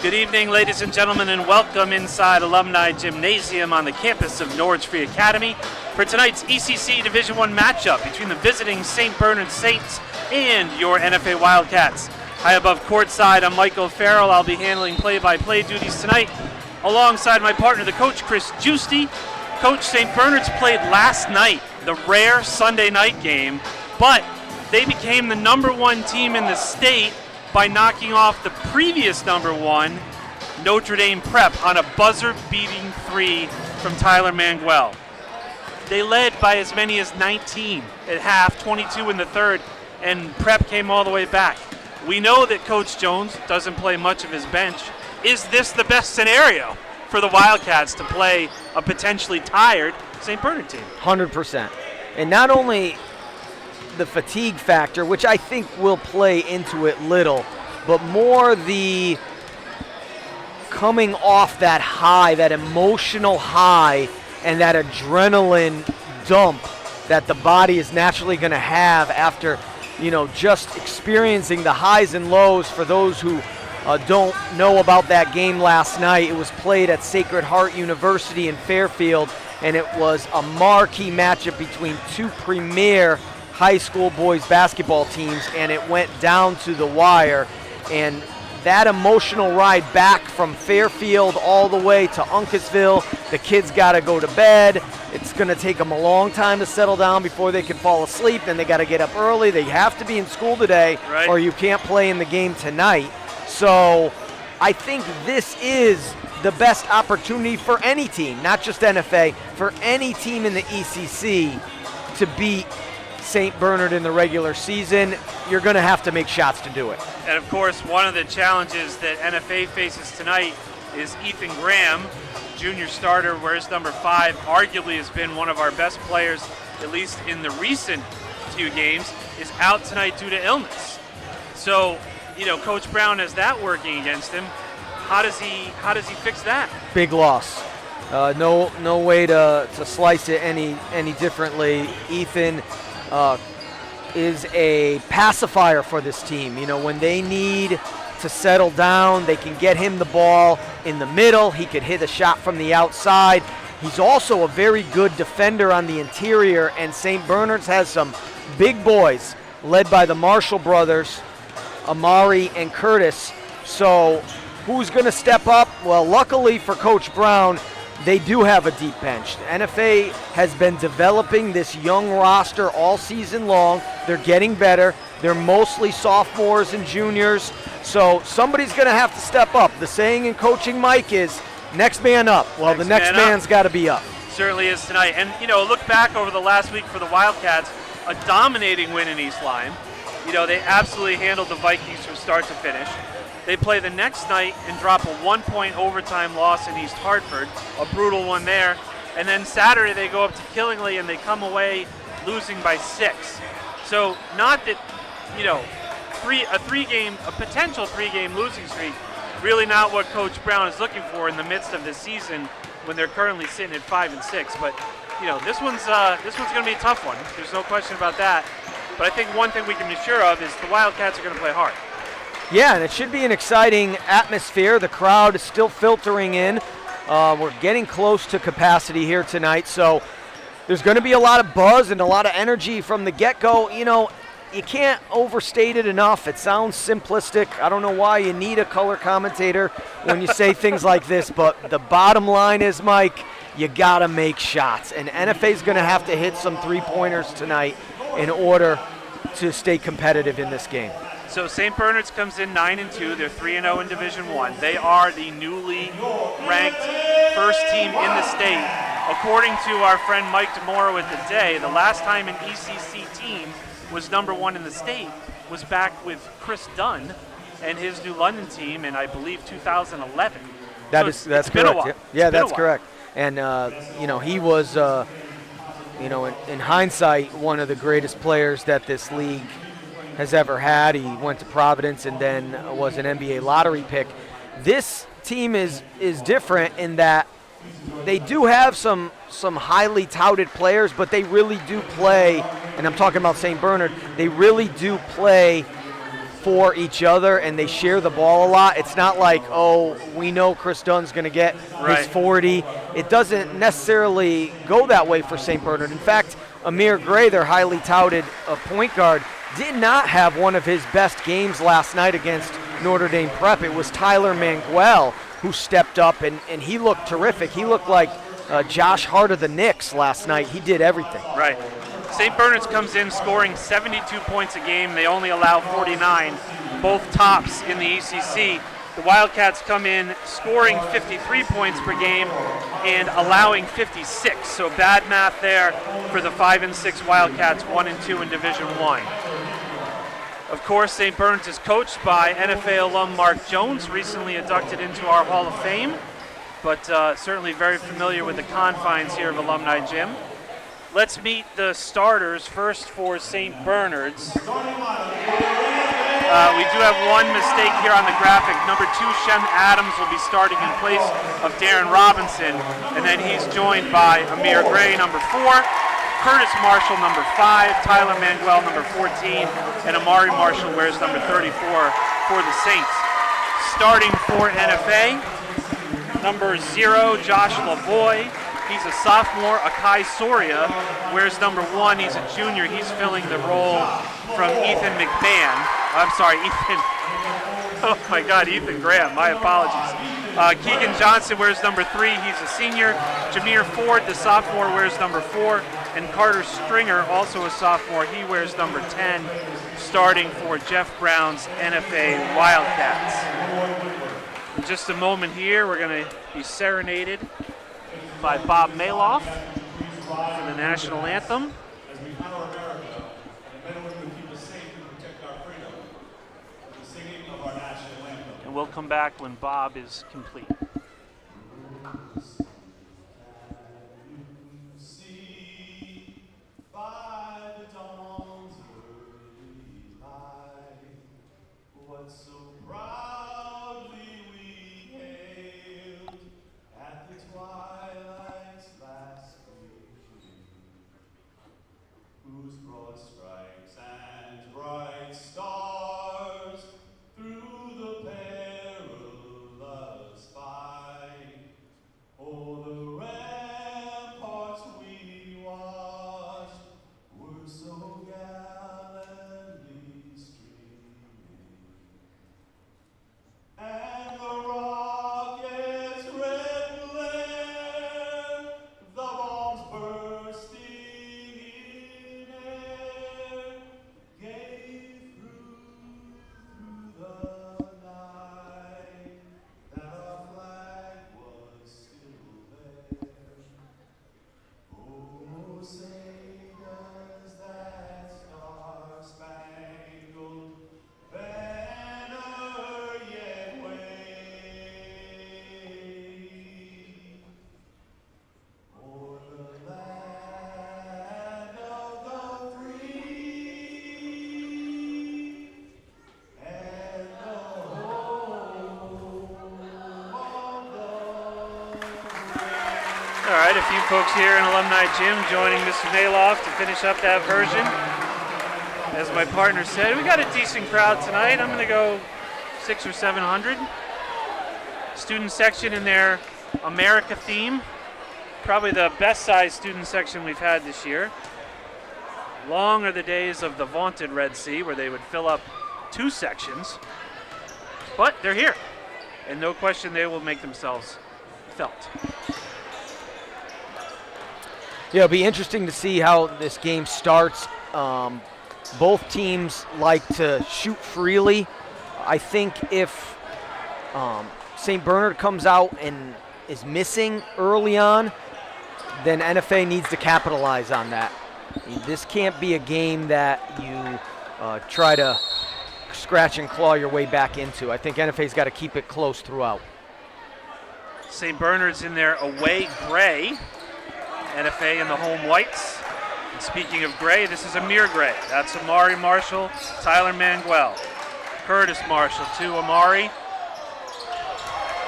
Good evening, ladies and gentlemen, and welcome inside Alumni Gymnasium on the campus of Norwich Free Academy for tonight's ECC Division I matchup between the visiting St. Bernard Saints and your NFA Wildcats. High above courtside, I'm Michael Farrell. I'll be handling play-by-play duties tonight alongside my partner, the coach, Chris Giusti. Coach, St. Bernard's played last night, the rare Sunday night game, but they became the number one team in the state by knocking off the previous number one, Notre Dame Prep, on a buzzer-beating three from Tyler Manguel. They led by as many as 19 at half, 22 in the third, and Prep came all the way back. We know that Coach Jones doesn't play much of his bench. Is this the best scenario for the Wildcats to play a potentially tired St. Bernard team? 100%. And not only the fatigue factor, which I think will play into it little, but more the coming off that high, that emotional high, and that adrenaline dump that the body is naturally going to have after, just experiencing the highs and lows. For those who don't know about that game last night, it was played at Sacred Heart University in Fairfield, and it was a marquee matchup between two premier high school boys basketball teams, and it went down to the wire. And that emotional ride back from Fairfield all the way to Uncasville, the kids got to go to bed. It's going to take them a long time to settle down before they can fall asleep. Then they got to get up early. They have to be in school today, right, or you can't play in the game tonight. So I think this is the best opportunity for any team, not just NFA, for any team in the ECC to beat St. Bernard in the regular season. You're going to have to make shots to do it. And of course, one of the challenges that NFA faces tonight is Ethan Graham, junior starter, wears number 5, arguably has been one of our best players, at least in the recent few games, is out tonight due to illness. So, Coach Brown has that working against him. How does he fix that? Big loss. No way to slice it any differently. Ethan is a pacifier for this team. When they need to settle down, they can get him the ball in the middle. He could hit a shot from the outside. He's also a very good defender on the interior, and St. Bernard's has some big boys led by the Marshall brothers, Amari and Curtis. So who's going to step up? Well, luckily for Coach Brown, they do have a deep bench. The NFA has been developing this young roster all season long. They're getting better. They're mostly sophomores and juniors. So somebody's going to have to step up. The saying in coaching, Mike, is next man up. Well, the next man's got to be up. Certainly is tonight. And, look back over the last week for the Wildcats, a dominating win in East Lyme. They absolutely handled the Vikings from start to finish. They play the next night and drop a 1-point overtime loss in East Hartford, a brutal one there. And then Saturday they go up to Killingly and they come away losing by 6. So not that, a potential 3-game losing streak, really not what Coach Brown is looking for in the midst of this season when they're currently sitting at 5 and 6. But this one's going to be a tough one. There's no question about that. But I think one thing we can be sure of is the Wildcats are going to play hard. Yeah, and it should be an exciting atmosphere. The crowd is still filtering in. We're getting close to capacity here tonight, so there's going to be a lot of buzz and a lot of energy from the get-go. You can't overstate it enough. It sounds simplistic. I don't know why you need a color commentator when you say things like this, but the bottom line is, Mike, you got to make shots. And NFA's going to have to hit some three-pointers tonight in order to stay competitive in this game. So St. Bernard's comes in 9-2. They're 3-0 in Division I. They are the newly ranked first team in the state. According to our friend Mike DeMoro at the day, the last time an ECC team was number 1 in the state was back with Chris Dunn and his New London team in, I believe, 2011. That's correct. Yeah, that's correct. And he was, in hindsight, one of the greatest players that this league has ever had. He went to Providence and then was an NBA lottery pick. This team is different in that they do have some highly touted players, but they really do play, and I'm talking about St. Bernard, they really do play for each other, and they share the ball a lot. It's not like, oh, we know Chris Dunn's going to get his 40. It doesn't necessarily go that way for St. Bernard. In fact, Amir Gray, their highly touted point guard, did not have one of his best games last night against Notre Dame Prep. It was Tyler Manguel who stepped up, and he looked terrific. He looked like Josh Hart of the Knicks last night. He did everything. Right. St. Bernard's comes in scoring 72 points a game. They only allow 49, both tops in the ECC. The Wildcats come in scoring 53 points per game and allowing 56. So bad math there for the 5 and 6 Wildcats, 1 and 2 in Division I. Of course, St. Bernard's is coached by NFA alum Mark Jones, recently inducted into our Hall of Fame, but certainly very familiar with the confines here of Alumni Gym. Let's meet the starters first for St. Bernard's. We do have one mistake here on the graphic. Number 2, Shem Adams, will be starting in place of Darren Robinson, and then he's joined by Amir Gray, number 4, Curtis Marshall, number 5, Tyler Manguel, number 14, and Amari Marshall wears number 34 for the Saints. Starting for NFA, number 0, Josh Lavoie. He's a sophomore. Akai Soria wears number 1. He's a junior. He's filling the role from Ethan McMahon. I'm sorry, Ethan. Oh my God, Ethan Graham. My apologies. Keegan Johnson wears number 3. He's a senior. Jameer Ford, the sophomore, wears number 4. And Carter Stringer, also a sophomore, he wears number 10, starting for Jeff Brown's NFA Wildcats. In just a moment here, we're going to be serenaded by Bob Maloff for the national anthem. And we'll come back when Bob is complete. All right, a few folks here in Alumni Gym joining Mr. Maloff to finish up that version. As my partner said, we got a decent crowd tonight. I'm going to go 600 or 700. Student section in their America theme. Probably the best sized student section we've had this year. Long are the days of the vaunted Red Sea where they would fill up 2 sections. But they're here. And no question they will make themselves felt. Yeah, it'll be interesting to see how this game starts. Both teams like to shoot freely. I think if St. Bernard comes out and is missing early on, then NFA needs to capitalize on that. This can't be a game that you try to scratch and claw your way back into. I think NFA's got to keep it close throughout. St. Bernard's in their away gray. NFA in the home whites. And speaking of gray, this is Amir Gray. That's Amari Marshall, Tyler Manguel. Curtis Marshall to Amari.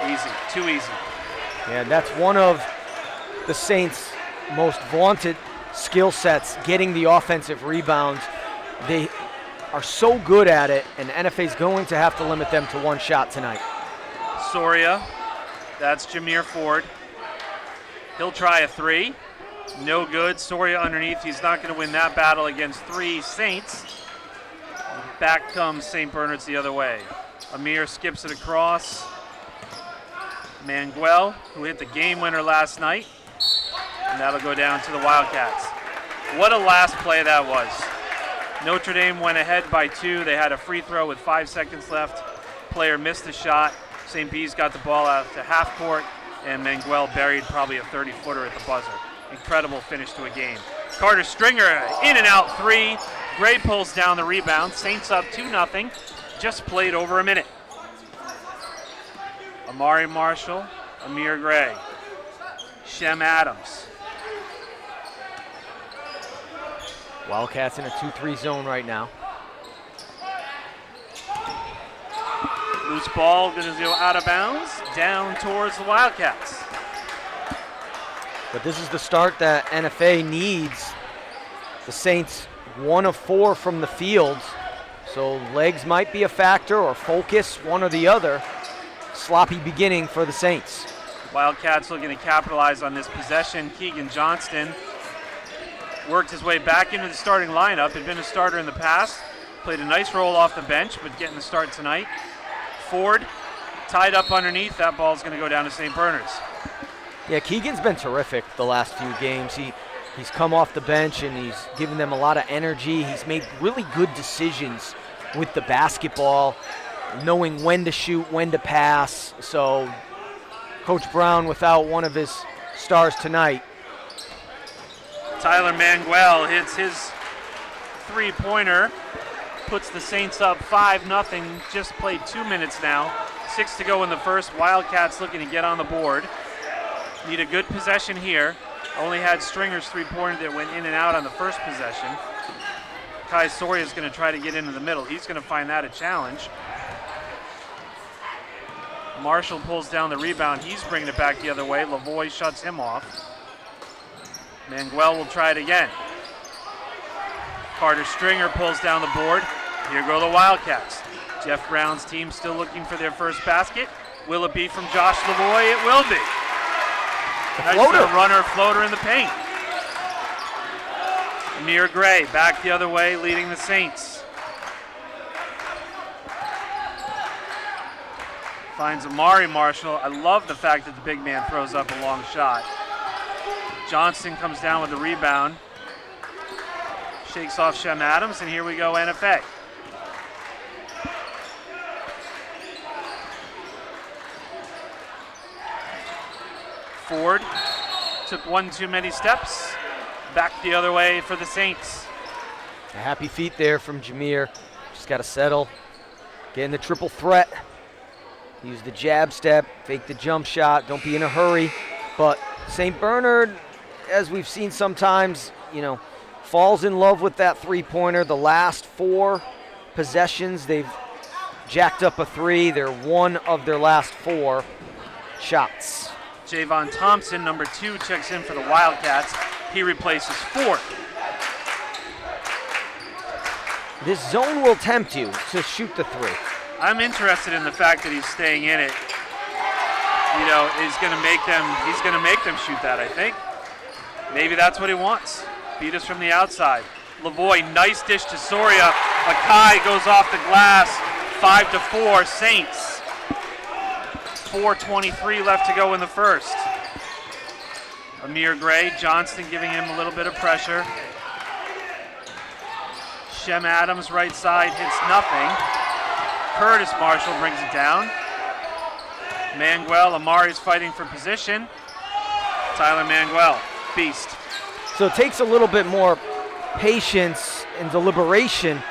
Easy, too easy. Yeah, that's one of the Saints' most vaunted skill sets, getting the offensive rebounds. are so good at it, and NFA's going to have to limit them to one shot tonight. Soria, that's Jameer Ford. He'll try a three. No good. Soria underneath. He's not going to win that battle against 3 Saints. Back comes St. Bernard's the other way. Amir skips it across. Manguel, who hit the game winner last night. And that'll go down to the Wildcats. What a last play that was. Notre Dame went ahead by 2. They had a free throw with 5 seconds left. Player missed the shot. St. B's got the ball out to half court, and Manguel buried probably a 30-footer at the buzzer. Incredible finish to a game. Carter Stringer, in and out 3. Gray pulls down the rebound. Saints up 2-0. Just played over a minute. Amari Marshall, Amir Gray, Shem Adams. Wildcats in a 2-3 zone right now. Loose ball going to go out of bounds, down towards the Wildcats. But this is the start that NFA needs. The Saints 1 of 4 from the field, so legs might be a factor, or focus, one or the other. Sloppy beginning for the Saints. Wildcats looking to capitalize on this possession. Keegan Johnston worked his way back into the starting lineup. Had been a starter in the past. Played a nice role off the bench, but getting the start tonight. Ford tied up underneath. That ball's going to go down to St. Bernard's. Yeah, Keegan's been terrific the last few games. He's come off the bench and he's given them a lot of energy. He's made really good decisions with the basketball, knowing when to shoot, when to pass. So Coach Brown without one of his stars tonight. Tyler Manguel hits his three-pointer, puts the Saints up 5-0. Just played 2 minutes now. 6 to go in the first. Wildcats looking to get on the board. Need a good possession here. Only had Stringer's three-pointer that went in and out on the first possession. Kai Soria is going to try to get into the middle. He's going to find that a challenge. Marshall pulls down the rebound. He's bringing it back the other way. Lavoie shuts him off. Manguel will try it again. Carter Stringer pulls down the board. Here go the Wildcats. Jeff Brown's team still looking for their first basket. Will it be from Josh Lavoie? It will be. Nice little runner floater in the paint. Amir Gray back the other way, leading the Saints. Finds Amari Marshall. I love the fact that the big man throws up a long shot. Johnston comes down with the rebound. Shakes off Shem Adams, and here we go, NFA. Ford took one too many steps. Back the other way for the Saints. A happy feet there from Jameer. Just got to settle. Get in the triple threat. Use the jab step, fake the jump shot. Don't be in a hurry. But St. Bernard, as we've seen sometimes, falls in love with that three-pointer. The last 4 possessions, they've jacked up a 3. They're 1 of their last 4 shots. Javon Thompson, number 2, checks in for the Wildcats. He replaces Ford. This zone will tempt you to shoot the 3. I'm interested in the fact that he's staying in it. He's going to make them shoot that, I think. Maybe that's what he wants. Beat us from the outside. Lavoie, nice dish to Soria. Akai goes off the glass. 5-4 Saints. 4:23 left to go in the first. Amir Gray, Johnston giving him a little bit of pressure. Shem Adams, right side, hits nothing. Curtis Marshall brings it down. Manguel, Amari's fighting for position. Tyler Manguel, beast. So it takes a little bit more patience and deliberation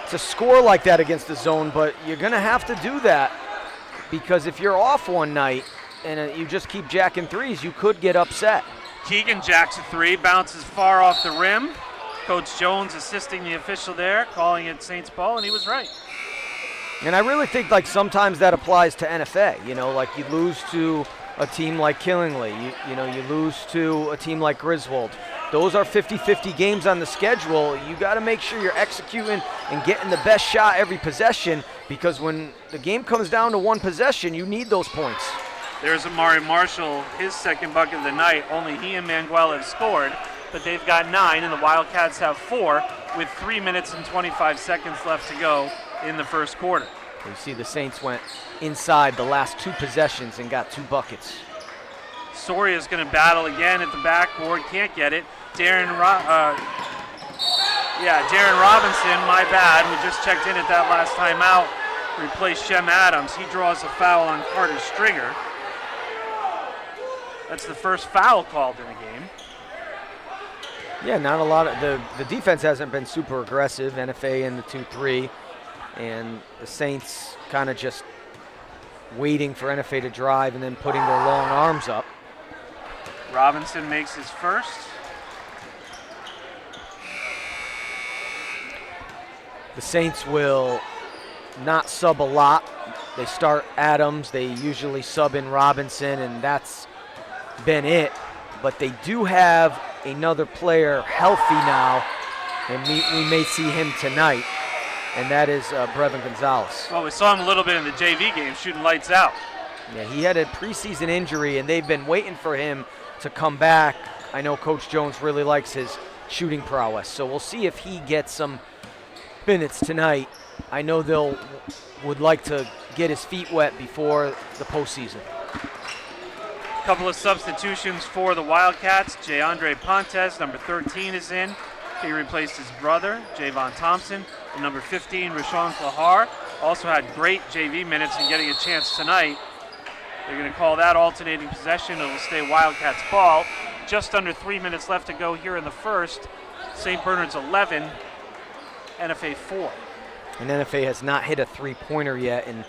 to score like that against the zone, but you're going to have to do that because if you're off one night and you just keep jacking threes, you could get upset. Keegan jacks a 3, bounces far off the rim. Coach Jones assisting the official there, calling it Saints ball, and he was right. And I really think sometimes that applies to NFA. Like you lose to a team like Killingly, you lose to a team like Griswold. those are 50-50 games on the schedule. You got to make sure you're executing and getting the best shot every possession, because when the game comes down to one possession, you need those points. There's Amari Marshall, his second bucket of the night. Only he and Manuel have scored, but they've got 9, and the Wildcats have 4 with 3 minutes and 25 seconds left to go in the first quarter. You see the Saints went inside the last 2 possessions and got 2 buckets. Soria's going to battle again at the backboard, can't get it. Darren Robinson, my bad, who just checked in at that last timeout, replaced Shem Adams. He draws a foul on Carter Stringer. That's the first foul called in the game. Yeah, not a lot of the defense hasn't been super aggressive. NFA in the 2-3, and the Saints kind of just waiting for NFA to drive and then putting their long arms up. Robinson makes his first. The Saints will not sub a lot. They start Adams, they usually sub in Robinson, and that's been it. But they do have another player healthy now, and we may see him tonight, and that is Brevin Gonzalez. Well, we saw him a little bit in the JV game, shooting lights out. Yeah, he had a preseason injury, and they've been waiting for him to come back. I know Coach Jones really likes his shooting prowess, so we'll see if he gets some minutes tonight. I know they'll would like to get his feet wet before the postseason. A couple of substitutions for the Wildcats. JeAndre Pontes, number 13, is in. He replaced his brother, Javon Thompson. And number 15, Rashawn Klahar, also had great JV minutes and getting a chance tonight. They're going to call that alternating possession. It will stay Wildcats ball. Just under 3 minutes left to go here in the first. St. Bernard's 11, NFA 4. And NFA has not hit a three-pointer yet, and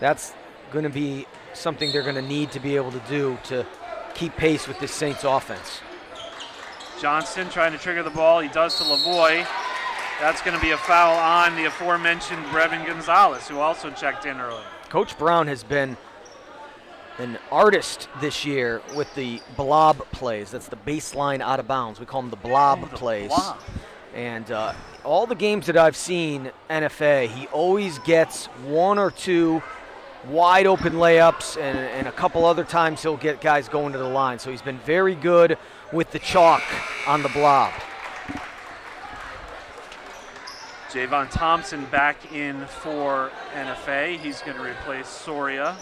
that's going to be something they're going to need to be able to do to keep pace with this Saints offense. Johnson trying to trigger the ball. He does to Lavoie. That's going to be a foul on the aforementioned Brevin Gonzalez, who also checked in early. Coach Brown has been an artist this year with the blob plays. That's the baseline out of bounds. We call them the blob plays. Blob. And all the games that I've seen NFA, he always gets 1 or 2 wide open layups, and a couple other times he'll get guys going to the line. So he's been very good with the chalk on the blob. Javon Thompson back in for NFA. He's going to replace Soria.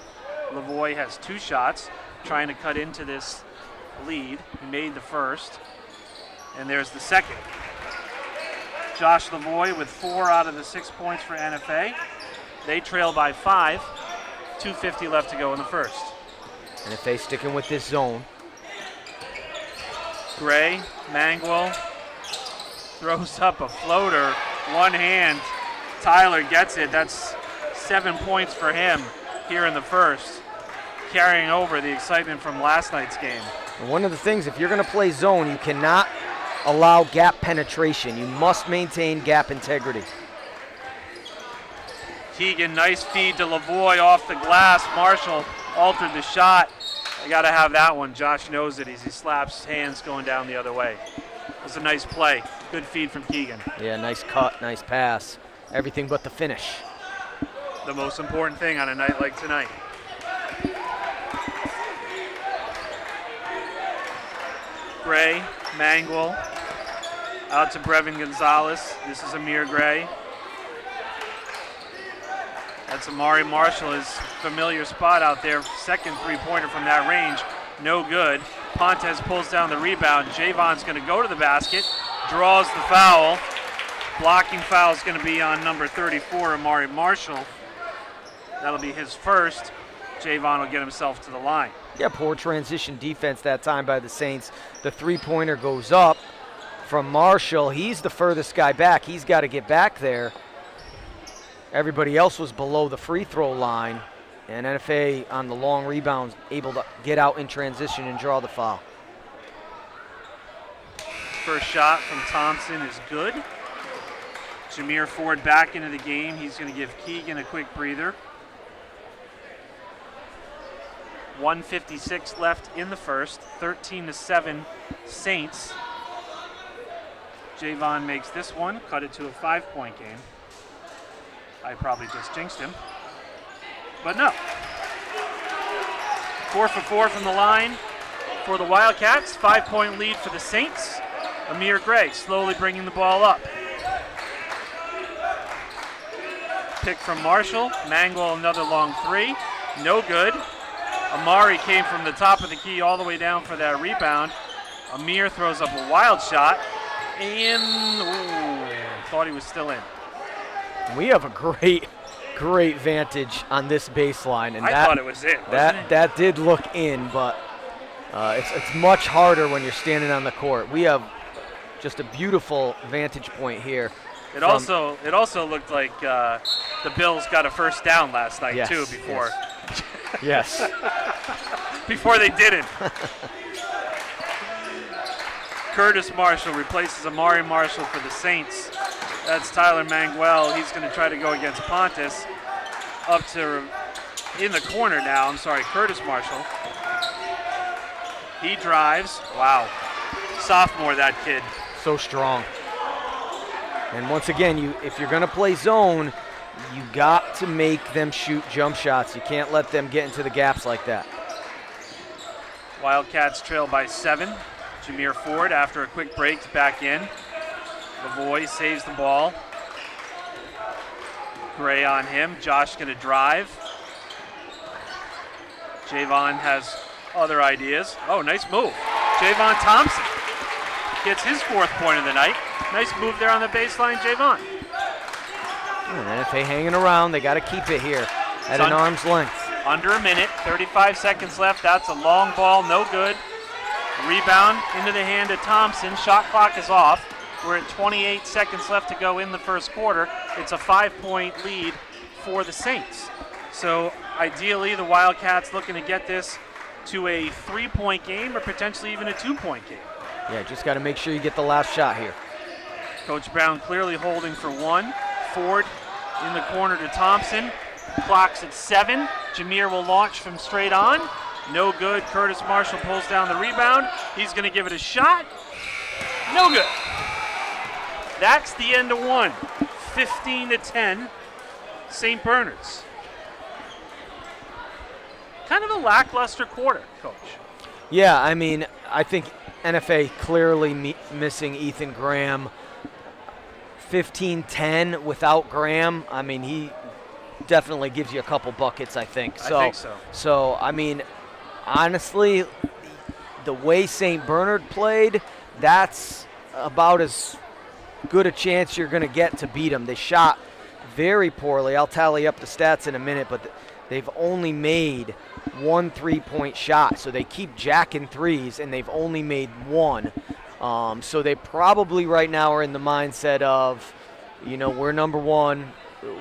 Lavoie has 2 shots, trying to cut into this lead. He made the first, and there's the second. Josh Lavoie with 4 out of the 6 points for NFA. They trail by 5. 2:50 left to go in the first. NFA sticking with this zone. Gray, Mangwell throws up a floater. One hand. Tyler gets it. That's 7 points for him here in the first, carrying over the excitement from last night's game. And one of the things, if you're going to play zone, you cannot allow gap penetration. You must maintain gap integrity. Keegan, nice feed to Lavoie off the glass. Marshall altered the shot. I got to have that one. Josh knows it as he slaps hands going down the other way. It was a nice play. Good feed from Keegan. Yeah, nice cut, nice pass. Everything but the finish. The most important thing on a night like tonight. Gray, Mangwell, out to Brevin Gonzalez. This is Amir Gray. That's Amari Marshall, his familiar spot out there. Second three-pointer from that range, no good. Pontes pulls down the rebound. Javon's going to go to the basket, draws the foul. Blocking foul is going to be on number 34, Amari Marshall. That'll be his first. Javon will get himself to the line. Yeah, poor transition defense that time by the Saints. The three-pointer goes up from Marshall. He's the furthest guy back. He's got to get back there. Everybody else was below the free throw line, and NFA on the long rebounds able to get out in transition and draw the foul. First shot from Thompson is good. Jameer Ford back into the game. He's going to give Keegan a quick breather. 1:56 left in the first. 13-7 Saints. Javon makes this one, cut it to a 5-point game. I probably just jinxed him. But no. 4 for 4 from the line for the Wildcats. 5-point lead for the Saints. Amir Gray slowly bringing the ball up. Pick from Marshall. Mangwell another long three. No good. Amari came from the top of the key all the way down for that rebound. Amir throws up a wild shot. And thought he was still in. We have a great vantage on this baseline, and I thought it was in. That did look in, but it's much harder when you're standing on the court. We have just a beautiful vantage point here. It also looked like the Bills got a first down last night too. Before. Yes. Before they didn't. Curtis Marshall replaces Amari Marshall for the Saints. That's Tyler Mangwell. He's going to try to go against Pontus. Up to in the corner now. I'm sorry, Curtis Marshall. He drives. Wow. Sophomore, that kid. So strong. And once again, if you're going to play zone, you got to make them shoot jump shots. You can't let them get into the gaps like that. Wildcats trail by 7. Jameer Ford, after a quick break, back in. Lavoie saves the ball. Gray on him. Josh going to drive. Javon has other ideas. Oh, nice move. Javon Thompson gets his 4th point of the night. Nice move there on the baseline, Javon. And NFA hanging around. They got to keep it here at an arm's length. Under a minute, 35 seconds left. That's a long ball, no good. Rebound into the hand of Thompson. Shot clock is off. We're at 28 seconds left to go in the first quarter. It's a 5-point lead for the Saints. So ideally, the Wildcats looking to get this to a 3-point game or potentially even a 2-point game. Yeah, just got to make sure you get the last shot here. Coach Brown clearly holding for 1. Ford in the corner to Thompson. Clock's at 7. Jameer will launch from straight on. No good. Curtis Marshall pulls down the rebound. He's going to give it a shot. No good. That's the end of one. 15-10, St. Bernard's. Kind of a lackluster quarter, Coach. Yeah, I mean, I think NFA clearly missing Ethan Graham. 15-10 without Graham. I mean, he definitely gives you a couple buckets, I think. I think so. So, I mean, honestly, the way St. Bernard played, that's about as good a chance you're going to get to beat them. They shot very poorly. I'll tally up the stats in a minute, but they've only made 1 3-point shot. So they keep jacking threes, and they've only made 1. So they probably right now are in the mindset of, you know, we're number 1.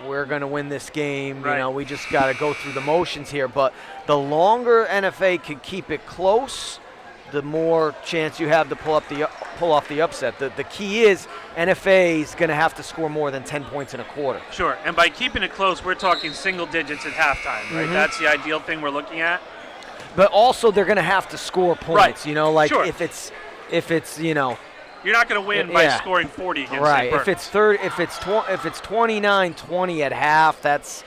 We're going to win this game. Right. You know, we just got to go through the motions here. But the longer NFA can keep it close, the more chance you have to pull off the upset. The key is NFA is going to have to score more than 10 points in a quarter. Sure, and by keeping it close, we're talking single digits at halftime, right? Mm-hmm. That's the ideal thing we're looking at. But also they're going to have to score points. Right. You know, like sure. if it's you know. You're not going to win by scoring 40 against right. St. Bernard. If it's 29-20 at half, that's,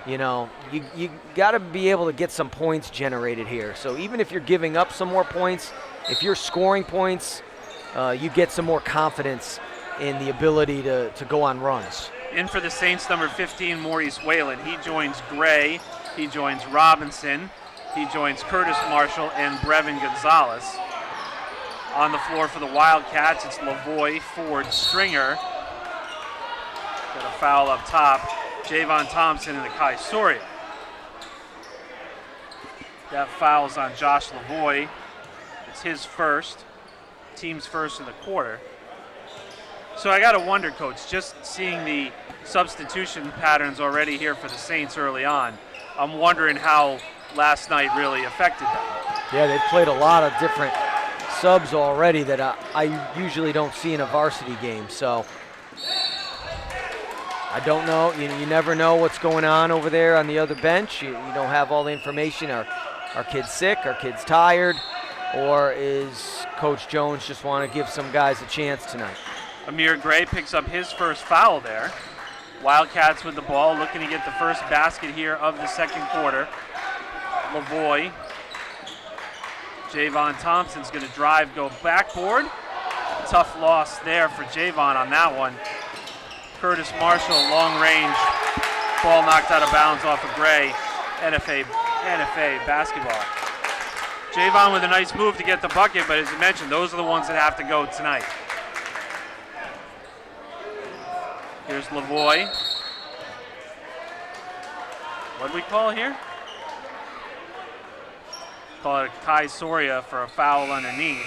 you know, you got to be able to get some points generated here. So even if you're giving up some more points, if you're scoring points, you get some more confidence in the ability to go on runs. In for the Saints, number 15, Maurice Whalen. He joins Gray. He joins Robinson. He joins Curtis Marshall and Brevin Gonzalez. On the floor for the Wildcats, it's Lavoie, Ford, Stringer. Got a foul up top. Javon Thompson and Akai Soria. That foul's on Josh Lavoie. It's his first. Team's first in the quarter. So I got to wonder, Coach, just seeing the substitution patterns already here for the Saints early on, I'm wondering how last night really affected them. Yeah, they've played a lot of different subs already that I usually don't see in a varsity game. So I don't know. You never know what's going on over there on the other bench. You don't have all the information. Are kids sick? Are kids tired? Or is Coach Jones just want to give some guys a chance tonight? Amir Gray picks up his first foul there. Wildcats with the ball, looking to get the first basket here of the second quarter. Lavoie. Javon Thompson's going to drive, go backboard. Tough loss there for Javon on that one. Curtis Marshall, long range, ball knocked out of bounds off of Gray. NFA basketball. Javon with a nice move to get the bucket, but as you mentioned, those are the ones that have to go tonight. Here's Lavoie. What do we call here? Call it a Kai Soria for a foul underneath.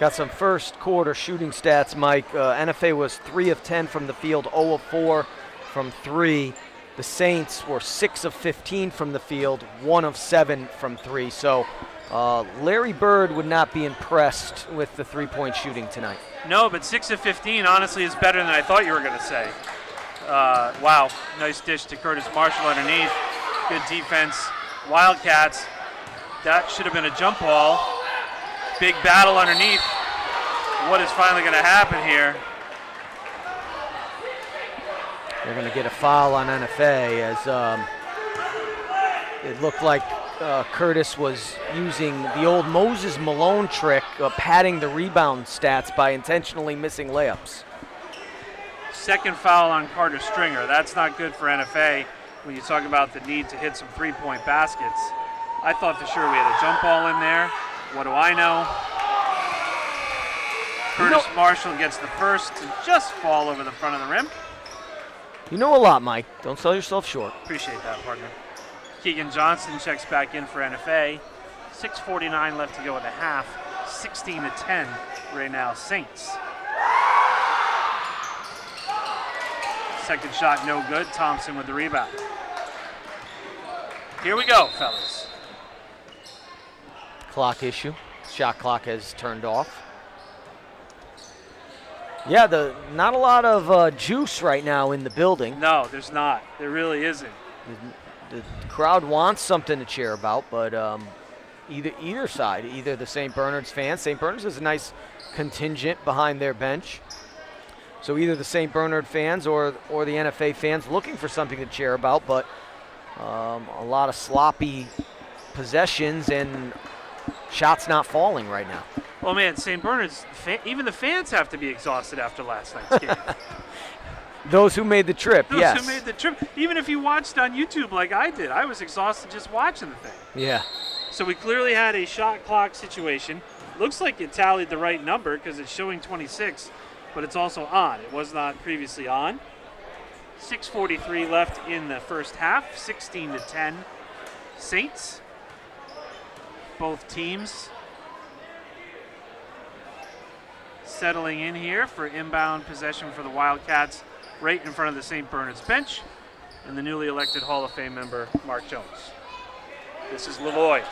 Got some first quarter shooting stats, Mike. NFA was 3 of 10 from the field, 0 of 4 from 3. The Saints were 6 of 15 from the field, 1 of 7 from 3. So Larry Bird would not be impressed with the three-point shooting tonight. No, but 6 of 15 honestly is better than I thought you were going to say. Wow, nice dish to Curtis Marshall underneath. Good defense. Wildcats, that should have been a jump ball. Big battle underneath. What is finally going to happen here? They're going to get a foul on NFA as it looked like Curtis was using the old Moses Malone trick of padding the rebound stats by intentionally missing layups. Second foul on Carter Stringer. That's not good for NFA when you talk about the need to hit some three-point baskets. I thought for sure we had a jump ball in there. What do I know? Curtis Marshall gets the first to just fall over the front of the rim. You know a lot, Mike. Don't sell yourself short. Appreciate that, partner. Keegan Johnston checks back in for NFA. 6:49 left to go in the half. 16-10 right now, Saints. Second shot no good. Thompson with the rebound. Here we go, fellas. Clock issue. Shot clock has turned off. Yeah, not a lot of juice right now in the building. No, there's not. There really isn't. The crowd wants something to cheer about, but either side, either the St. Bernard's fans. St. Bernard's has a nice contingent behind their bench. So either the St. Bernard fans or the NFA fans looking for something to cheer about, but a lot of sloppy possessions and shots not falling right now. Well, man, St. Bernard's, even the fans have to be exhausted after last night's game. Those who made the trip, yes. Those who made the trip. Even if you watched on YouTube like I did, I was exhausted just watching the thing. Yeah. So we clearly had a shot clock situation. Looks like it tallied the right number because it's showing 26, but it's also on. It was not previously on. 6:43 left in the first half, 16-10 Saints. Both teams settling in here for inbound possession for the Wildcats right in front of the St. Bernard's bench and the newly elected Hall of Fame member, Mark Jones. This is Lavoie.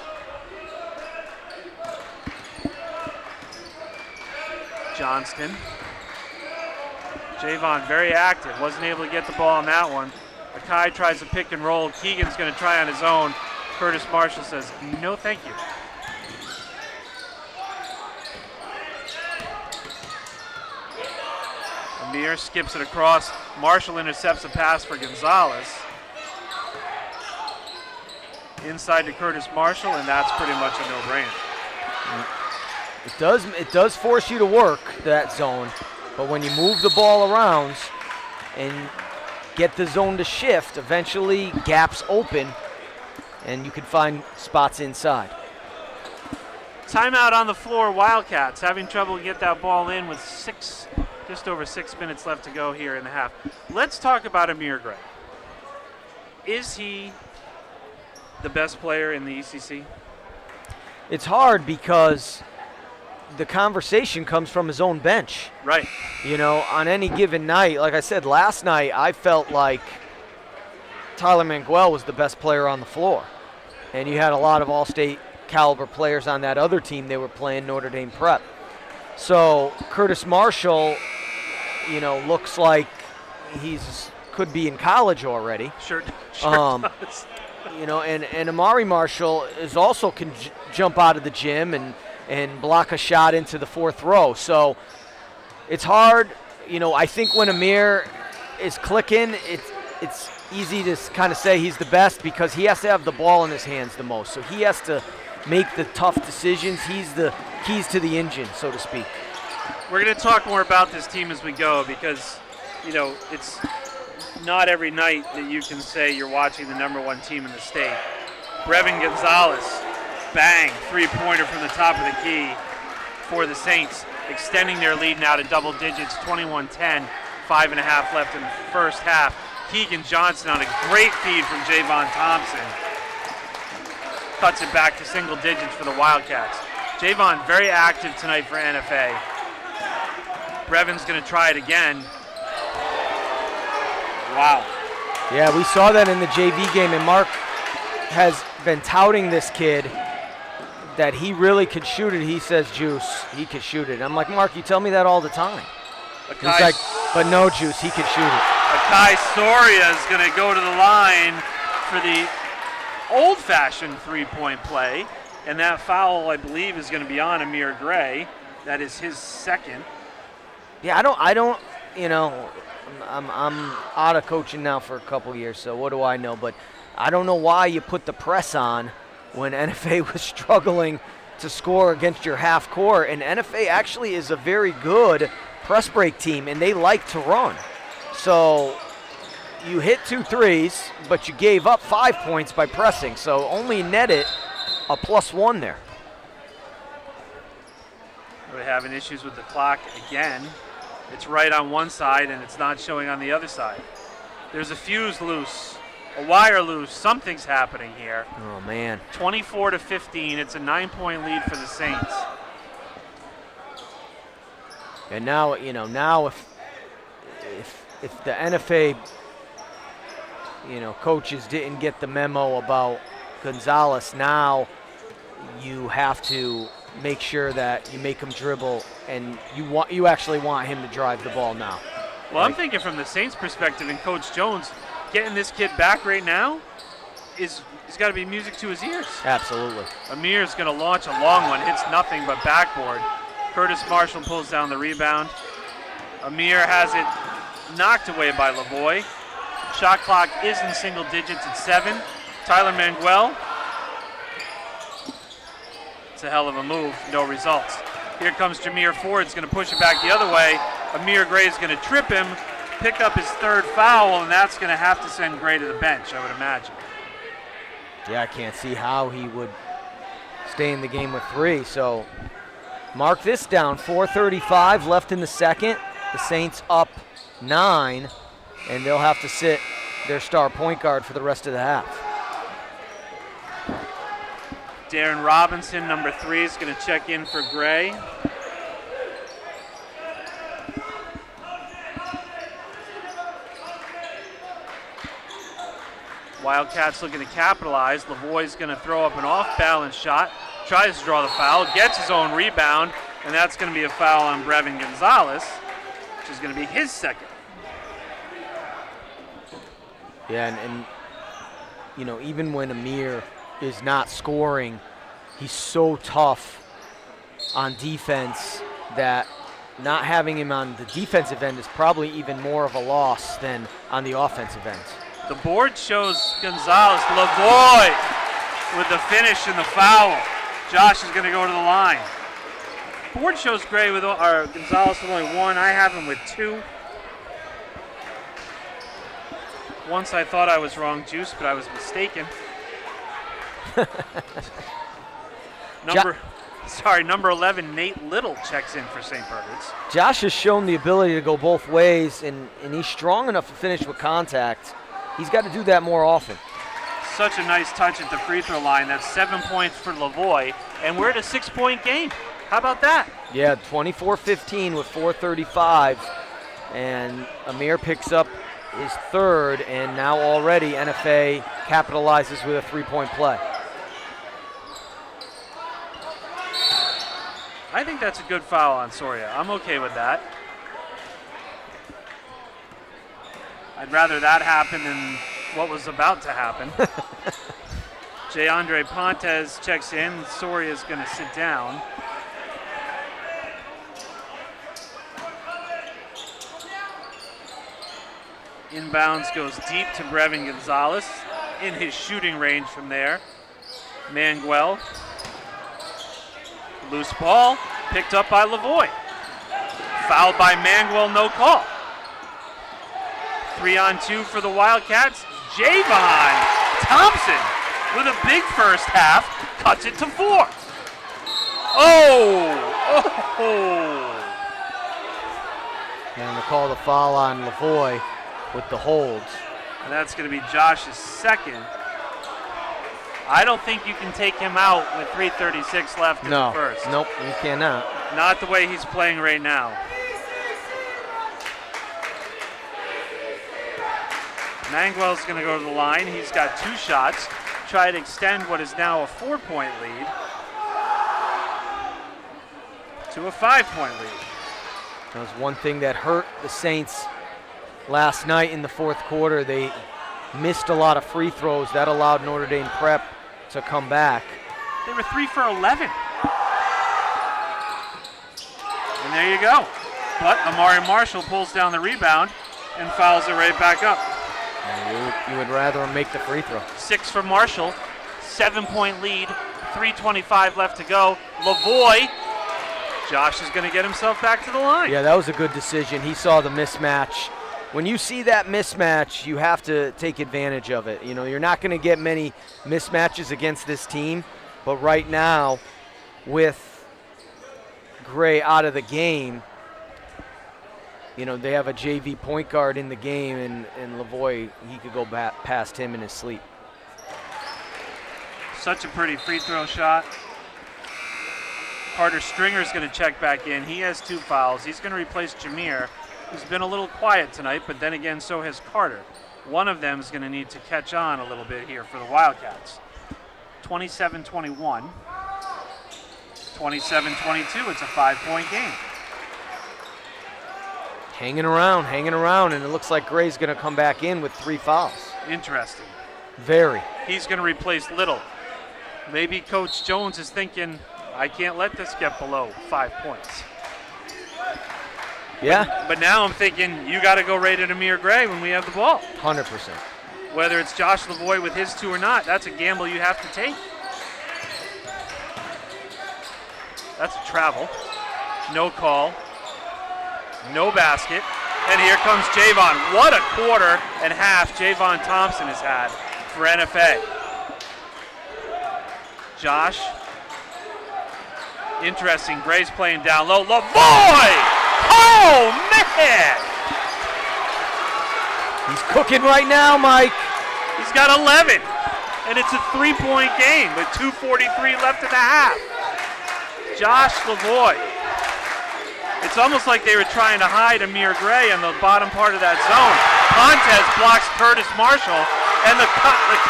Johnston. Javon very active, wasn't able to get the ball on that one. Akai tries to pick and roll. Keegan's going to try on his own. Curtis Marshall says, no thank you. Amir skips it across. Marshall intercepts a pass for Gonzalez. Inside to Curtis Marshall, and that's pretty much a no-brainer. It does force you to work that zone, but when you move the ball around and get the zone to shift, eventually gaps open, and you can find spots inside. Timeout on the floor, Wildcats having trouble to get that ball in with just over 6 minutes left to go here in the half. Let's talk about Amir Gray. Is he the best player in the ECC? It's hard because the conversation comes from his own bench. Right. You know, on any given night, like I said, last night I felt like Tyler Manguel was the best player on the floor. And you had a lot of All-State caliber players on that other team they were playing, Notre Dame Prep. So Curtis Marshall, you know, looks like could be in college already. Sure does. You know, and Amari Marshall also can jump out of the gym and block a shot into the fourth row. So it's hard I think when Amir is clicking, it's easy to kind of say he's the best because he has to have the ball in his hands the most. So he has to make the tough decisions. He's the keys to the engine, so to speak. We're going to talk more about this team as we go because, it's not every night that you can say you're watching the number one team in the state. Brevin Gonzalez, bang, three-pointer from the top of the key for the Saints, extending their lead now to double digits, 21-10, 5.5 left in the first half. Keegan Johnson on a great feed from Javon Thompson. Cuts it back to single digits for the Wildcats. Javon very active tonight for NFA. Brevin's going to try it again. Wow. Yeah, we saw that in the JV game, and Mark has been touting this kid that he really could shoot it. He says, Juice, he could shoot it. I'm like, Mark, you tell me that all the time. He's like, but no, Juice, he could shoot it. Akai Soria is going to go to the line for the old-fashioned three-point play, and that foul, I believe, is going to be on Amir Gray. That is his second. Yeah, I don't, I'm out of coaching now for a couple years, so what do I know? But I don't know why you put the press on when NFA was struggling to score against your half court, and NFA actually is a very good press break team, and they like to run. So you hit 2 threes, but you gave up 5 points by pressing, so only netted a +1 there. We're having issues with the clock again. It's right on one side, and it's not showing on the other side. There's a fuse loose, a wire loose. Something's happening here. Oh, man. 24-15. It's a 9-point lead for the Saints. And now, now if the NFA, coaches didn't get the memo about Gonzalez, now you have to make sure that you make him dribble, and you actually want him to drive the ball now. Well, I'm thinking from the Saints' perspective, and Coach Jones getting this kid back right now is got to be music to his ears. Absolutely. Amir's going to launch a long one, hits nothing but backboard. Curtis Marshall pulls down the rebound. Amir has it knocked away by Lavoie. Shot clock is in single digits at 7. Tyler Manguel. It's a hell of a move, no results. Here comes Jameer Ford, going to push it back the other way. Amir Gray is going to trip him, pick up his 3rd foul, and that's going to have to send Gray to the bench, I would imagine. Yeah, I can't see how he would stay in the game with 3, so mark this down, 4:35 left in the second. The Saints up 9, and they'll have to sit their star point guard for the rest of the half. Darren Robinson, number 3, is going to check in for Gray. Wildcats looking to capitalize. Lavoie's going to throw up an off-balance shot, tries to draw the foul, gets his own rebound, and that's going to be a foul on Brevin Gonzalez, which is going to be his second. Yeah, and even when Amir is not scoring, he's so tough on defense that not having him on the defensive end is probably even more of a loss than on the offensive end. The board shows Gonzalez. Lavoie with the finish and the foul. Josh is going to go to the line. Board shows Gray with Gonzalez with only 1. I have him with 2. Once I thought I was wrong, Juice, but I was mistaken. Number 11, Nate Little checks in for St. Bernard's. Josh has shown the ability to go both ways, and he's strong enough to finish with contact. He's got to do that more often. Such a nice touch at the free throw line. That's 7 points for Lavoie, and we're at a 6-point game. How about that? Yeah, 24-15 with 4:35, and Amir picks up his 3rd, and now already NFA capitalizes with a 3-point play. I think that's a good foul on Soria. I'm okay with that. I'd rather that happen than what was about to happen. Jayandre Pontes checks in. Soria's going to sit down. Inbounds goes deep to Brevin Gonzalez in his shooting range from there. Manguel. Loose ball picked up by Lavoie. Fouled by Manguel, no call. 3-on-2 for the Wildcats. Javon Thompson with a big first half, cuts it to 4. And going to call the foul on Lavoie with the holds. And that's going to be Josh's second. I don't think you can take him out with 3:36 left in the first. Nope, you cannot. Not the way he's playing right now. Manguel's going to go to the line. He's got 2 shots. Try to extend what is now a 4-point lead to a 5-point lead. That was one thing that hurt the Saints last night in the fourth quarter. They missed a lot of free throws. That allowed Notre Dame Prep to come back. They were 3 for 11. And there you go. But Amari Marshall pulls down the rebound and fouls it right back up. You would rather him make the free throw. 6 for Marshall. 7-point lead. 3:25 left to go. Lavoie. Josh is going to get himself back to the line. Yeah, that was a good decision. He saw the mismatch. When you see that mismatch, you have to take advantage of it. You know, you're not going to get many mismatches against this team, but right now, with Gray out of the game, you know, they have a JV point guard in the game, and Lavoie, he could go past him in his sleep. Such a pretty free throw shot. Carter Stringer's going to check back in. He has 2 fouls. He's going to replace Jameer, who's been a little quiet tonight, but then again, so has Carter. One of them is going to need to catch on a little bit here for the Wildcats. 27-21. 27-22. It's a 5-point game. Hanging around, and it looks like Gray's going to come back in with 3 fouls. Interesting. Very. He's going to replace Little. Maybe Coach Jones is thinking, I can't let this get below 5 points. Yeah. But now I'm thinking, you got to go right at Amir Gray when we have the ball. 100%. Whether it's Josh Lavoie with his 2 or not, that's a gamble you have to take. That's a travel. No call. No basket. And here comes Javon. What a quarter and half Javon Thompson has had for NFA. Josh. Interesting. Gray's playing down low. Lavoie! Oh, man! He's cooking right now, Mike. He's got 11. And it's a 3-point game with 2:43 left in the half. Josh Lavoie. It's almost like they were trying to hide Amir Gray on the bottom part of that zone. Pontes blocks Curtis Marshall, and the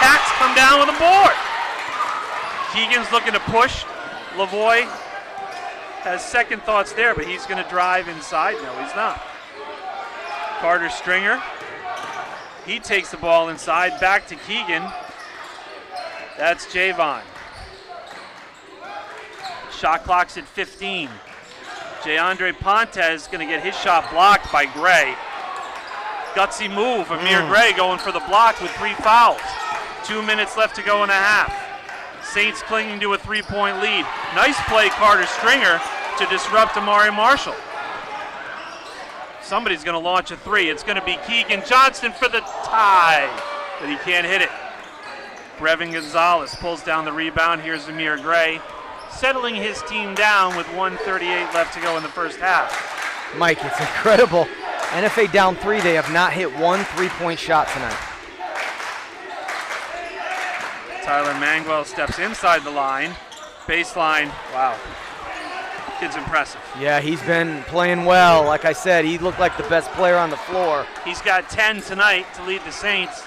Cats come down with a board. Keegan's looking to push. Lavoie has second thoughts there, but he's going to drive inside. No, he's not. Carter Stringer. He takes the ball inside, back to Keegan. That's Javon. Shot clock's at 15. Jayandre Pontes going to get his shot blocked by Gray. Gutsy move. Amir Gray going for the block with 3 fouls. 2 minutes left to go in a half. Saints clinging to a 3-point lead. Nice play, Carter Stringer, to disrupt Amari Marshall. Somebody's going to launch a 3. It's going to be Keegan Johnston for the tie, but he can't hit it. Brevin Gonzalez pulls down the rebound. Here's Amir Gray, settling his team down with 1:38 left to go in the first half. Mike, it's incredible. NFA down 3. They have not hit 1 3-point shot tonight. Tyler Manguel steps inside the line. Baseline. Wow. Kid's impressive. Yeah, he's been playing well. Like I said, he looked like the best player on the floor. He's got 10 tonight to lead the Saints.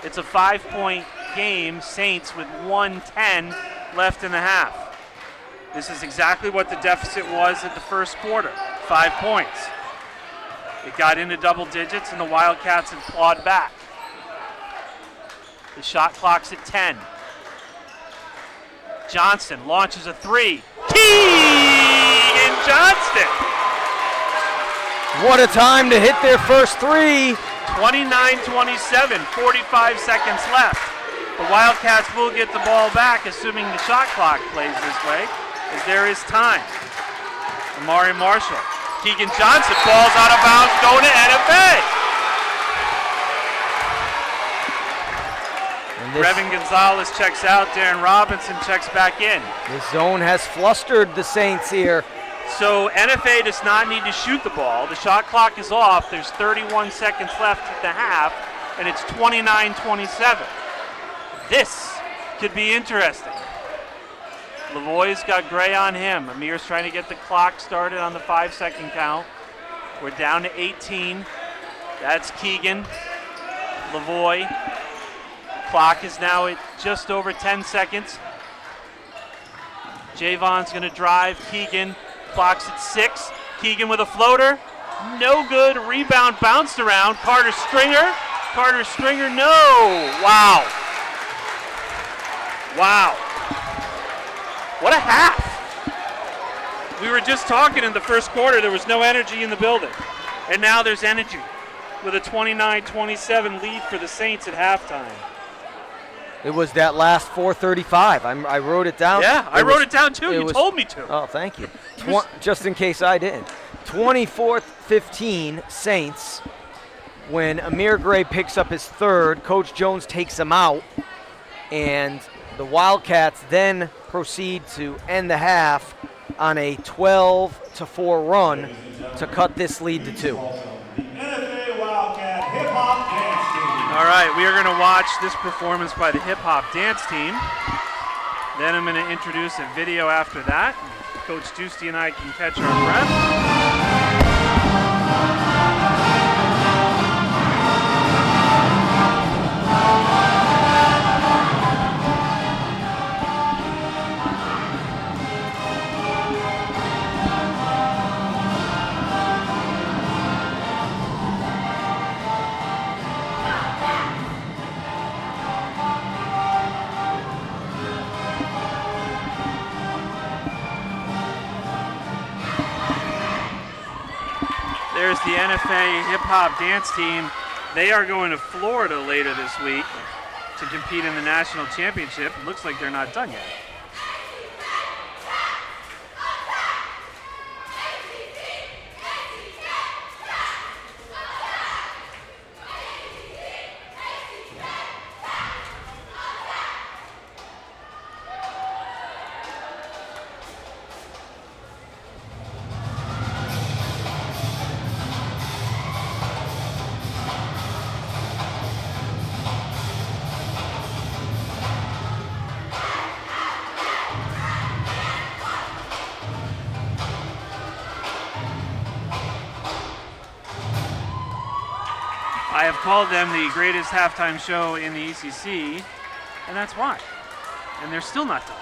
It's a 5-point game. Saints with 1:10 left in the half. This is exactly what the deficit was at the first quarter. 5 points. It got into double digits, and the Wildcats have clawed back. The shot clock's at 10. Johnson launches a 3. Keegan Johnston! What a time to hit their first three. 29-27, 45 seconds left. The Wildcats will get the ball back, assuming the shot clock plays this way, as there is time. Amari Marshall. Keegan Johnson falls out of bounds, going to NFA. Brevin Gonzalez checks out. Darren Robinson checks back in. The zone has flustered the Saints here. So NFA does not need to shoot the ball. The shot clock is off. There's 31 seconds left at the half, and it's 29-27. This could be interesting. Lavoie's got Gray on him. Amir's trying to get the clock started on the 5-second count. We're down to 18. That's Keegan. Lavoie. Clock is now at just over 10 seconds. Javon's going to drive. Keegan. Clock's at 6. Keegan with a floater. No good. Rebound bounced around. Carter Stringer. Carter Stringer, no. Wow. Wow. What a half. We were just talking in the first quarter, there was no energy in the building. And now there's energy with a 29-27 lead for the Saints at halftime. It was that last 4:35. I wrote it down. Yeah, I wrote it down too. You told me to. Oh, thank you. Just in case I didn't. 24-15 Saints. When Amir Gray picks up his third, Coach Jones takes him out, and the Wildcats then proceed to end the half on a 12-4 run to cut this lead to 2. All right, we are going to watch this performance by the hip hop dance team. Then I'm going to introduce a video after that. Coach Giusti and I can catch our breath. There's the NFA hip-hop dance team. They are going to Florida later this week to compete in the national championship. It looks like they're not done yet. I have called them the greatest halftime show in the ECC, and that's why. And they're still not done.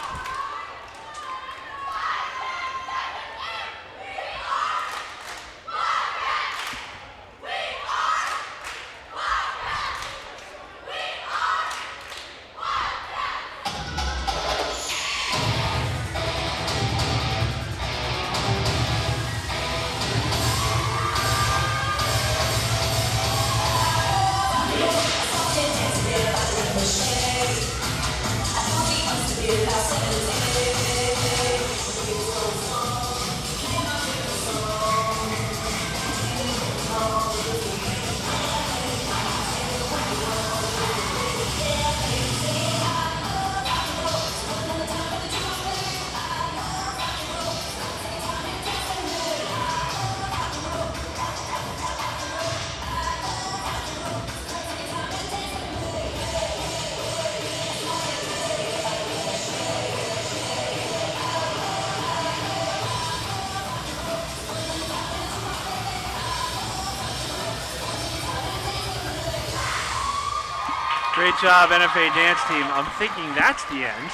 Great job, NFA dance team. I'm thinking that's the end.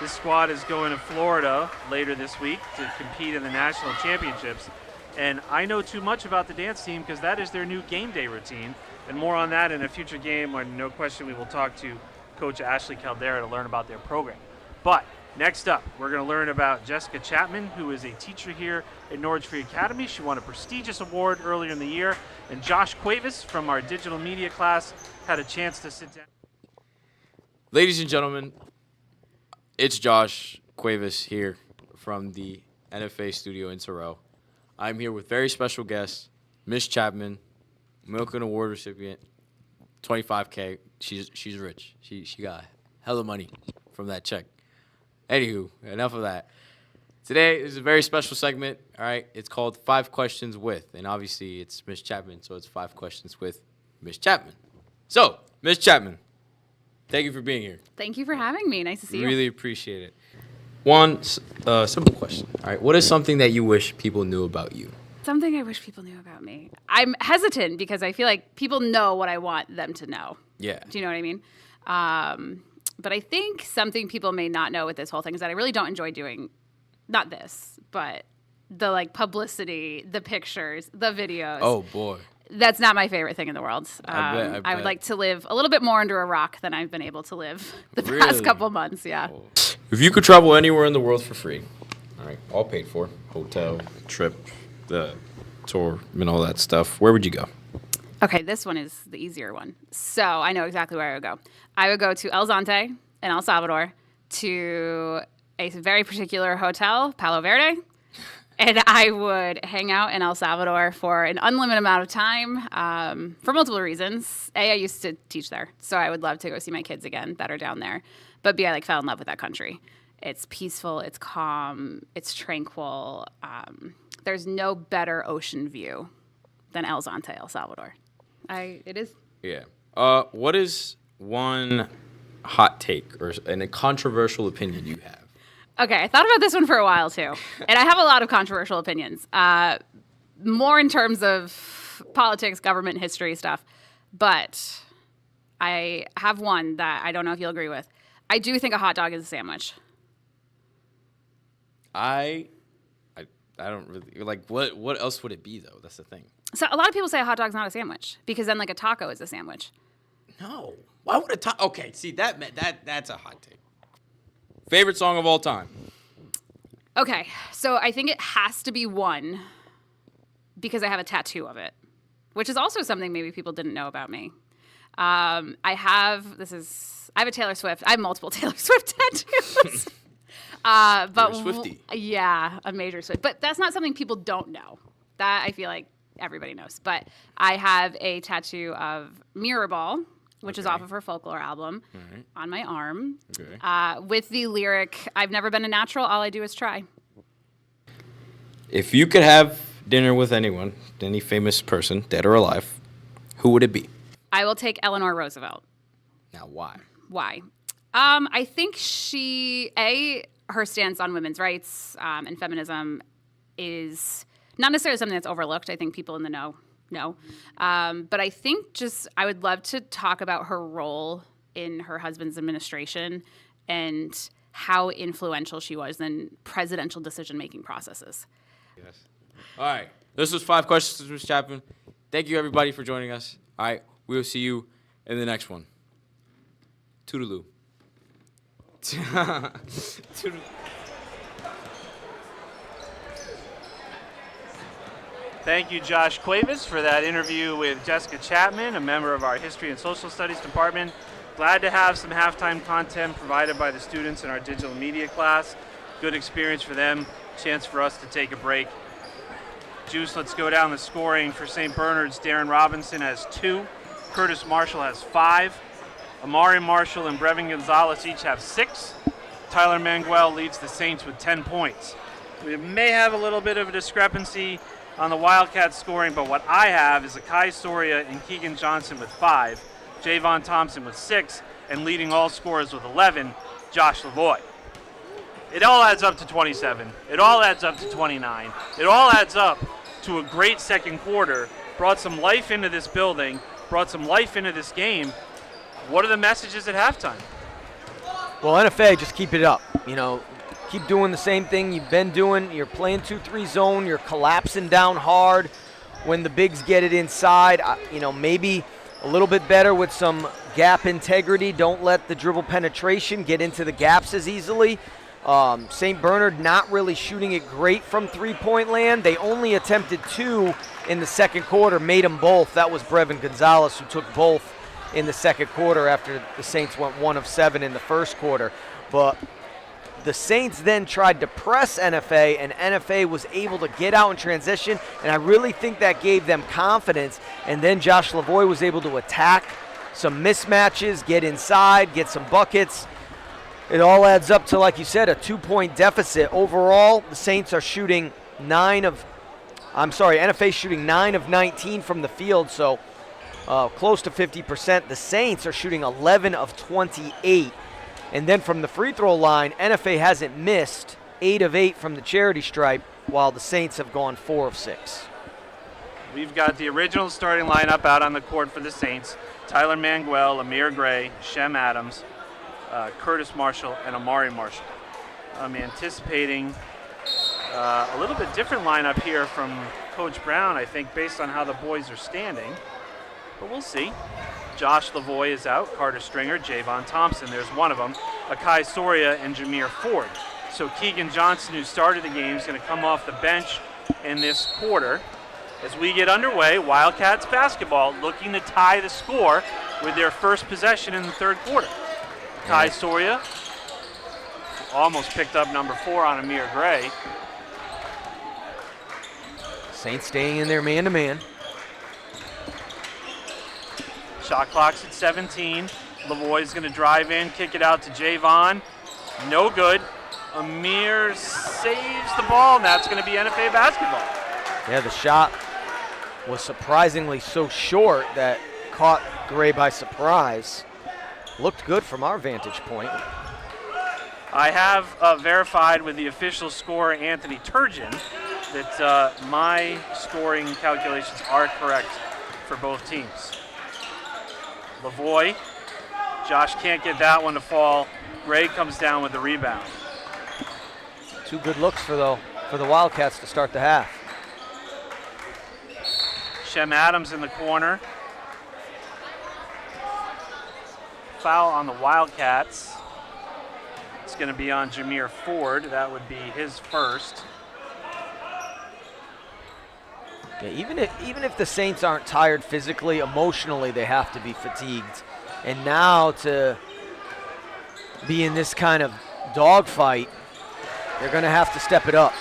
This squad is going to Florida later this week to compete in the national championships. And I know too much about the dance team because that is their new game day routine. And more on that in a future game when no question we will talk to Coach Ashley Caldera to learn about their program. But Next up, we're going to learn about Jessica Chapman, who is a teacher here at Norwich Free Academy. She won a prestigious award earlier in the year. And Josh Cuevas from our digital media class had a chance to sit down. Ladies and gentlemen, it's Josh Cuevas here from the NFA studio in Sorrel. I'm here with very special guest, Miss Chapman, Milken Award recipient, $25K. She's rich. She got hella money from that check. Anywho, enough of that. Today is a very special segment, all right? It's called 5 Questions With, and obviously it's Miss Chapman, so it's 5 Questions With Miss Chapman. So, Miss Chapman, thank you for being here. Thank you for having me. Nice to see you. Really appreciate it. One simple question, all right? What is something that you wish people knew about you? Something I wish people knew about me. I'm hesitant because I feel like people know what I want them to know. Yeah. Do you know what I mean? But I think something people may not know with this whole thing is that I really don't enjoy doing, not this, but the like publicity, the pictures, the videos. Oh, boy. That's not my favorite thing in the world. I bet. I would like to live a little bit more under a rock than I've been able to live the past couple months. Yeah. Oh. If you could travel anywhere in the world for free, all right, all paid for, hotel, trip, the tour, and all that stuff, where would you go? Okay, this one is the easier one. So I know exactly where I would go. I would go to El Zonte in El Salvador, to a very particular hotel, Palo Verde, and I would hang out in El Salvador for an unlimited amount of time for multiple reasons. A, I used to teach there, so I would love to go see my kids again that are down there. But B, I fell in love with that country. It's peaceful, it's calm, it's tranquil. There's no better ocean view than El Zonte, El Salvador. It is. Yeah. What is one hot take or a controversial opinion you have? Okay, I thought about this one for a while too, and I have a lot of controversial opinions, more in terms of politics, government, history stuff. But I have one that I don't know if you'll agree with. I do think a hot dog is a sandwich. I don't really like. What else would it be though? That's the thing. So a lot of people say a hot dog's not a sandwich because then like a taco is a sandwich. No. Why would a taco? Okay, see that's a hot take. Favorite song of all time? Okay, so I think it has to be one because I have a tattoo of it, which is also something maybe people didn't know about me. I have a Taylor Swift. I have multiple Taylor Swift tattoos. But Swiftie. Yeah, a major Swift. But that's not something people don't know. That I feel like everybody knows. But I have a tattoo of Mirrorball, which is off of her Folklore album, on my arm, with the lyric, "I've never been a natural, all I do is try." If you could have dinner with anyone, any famous person, dead or alive, who would it be? I will take Eleanor Roosevelt. Now, why? Why? I think her stance on women's rights and feminism is not necessarily something that's overlooked. I think people in the know. But I think I would love to talk about her role in her husband's administration and how influential she was in presidential decision-making processes. Yes. All right. This was 5 Questions with Ms. Chapman. Thank you, everybody, for joining us. All right. We'll see you in the next one. Toodaloo. Toodaloo. Thank you, Josh Cuevas, for that interview with Jessica Chapman, a member of our History and Social Studies department. Glad to have some halftime content provided by the students in our digital media class. Good experience for them, chance for us to take a break. Juice, let's go down the scoring for St. Bernard's. Darren Robinson has 2. Curtis Marshall has 5. Amari Marshall and Brevin Gonzalez each have 6. Tyler Manguel leads the Saints with 10 points. We may have a little bit of a discrepancy on the Wildcats scoring, but what I have is Akai Soria and Keegan Johnson with 5, Javon Thompson with 6, and leading all scorers with 11, Josh Lavoie. It all adds up to 27. It all adds up to 29. It all adds up to a great second quarter, brought some life into this building, brought some life into this game. What are the messages at halftime? Well, NFA, just keep it up. Keep doing the same thing you've been doing. You're playing 2-3 zone. You're collapsing down hard when the bigs get it inside. Maybe a little bit better with some gap integrity. Don't let the dribble penetration get into the gaps as easily. St. Bernard not really shooting it great from three-point land. They only attempted 2 in the second quarter, made them both. That was Brevin Gonzalez who took both in the second quarter after the Saints went 1 of 7 in the first quarter. But the Saints then tried to press NFA, and NFA was able to get out in transition, and I really think that gave them confidence. And then Josh Lavoie was able to attack some mismatches, get inside, get some buckets. It all adds up to, like you said, a 2-point deficit. Overall, the Saints are shooting NFA shooting 9 of 19 from the field, so close to 50%. The Saints are shooting 11 of 28. And then from the free throw line, NFA hasn't missed 8 of 8 from the charity stripe, while the Saints have gone 4 of 6. We've got the original starting lineup out on the court for the Saints. Tyler Manguel, Amir Gray, Shem Adams, Curtis Marshall, and Amari Marshall. I'm anticipating a little bit different lineup here from Coach Brown, I think, based on how the boys are standing. But we'll see. Josh Lavoie is out, Carter Stringer, Javon Thompson, there's one of them, Akai Soria, and Jameer Ford. So Keegan Johnson, who started the game, is going to come off the bench in this quarter. As we get underway, Wildcats basketball looking to tie the score with their first possession in the third quarter. Akai Soria almost picked up number 4 on Amir Gray. Saints staying in there man-to-man. Shot clock's at 17. Lavoie's going to drive in, kick it out to Javon. No good. Amir saves the ball, and that's going to be NFA basketball. Yeah, the shot was surprisingly so short that caught Gray by surprise. Looked good from our vantage point. I have verified with the official scorer, Anthony Turgeon, that my scoring calculations are correct for both teams. Lavoie, Josh can't get that one to fall. Gray comes down with the rebound. 2 good looks for the Wildcats to start the half. Shem Adams in the corner. Foul on the Wildcats. It's going to be on Jameer Ford. That would be his first. Yeah, even if the Saints aren't tired physically, emotionally they have to be fatigued. And now to be in this kind of dogfight, they're going to have to step it up.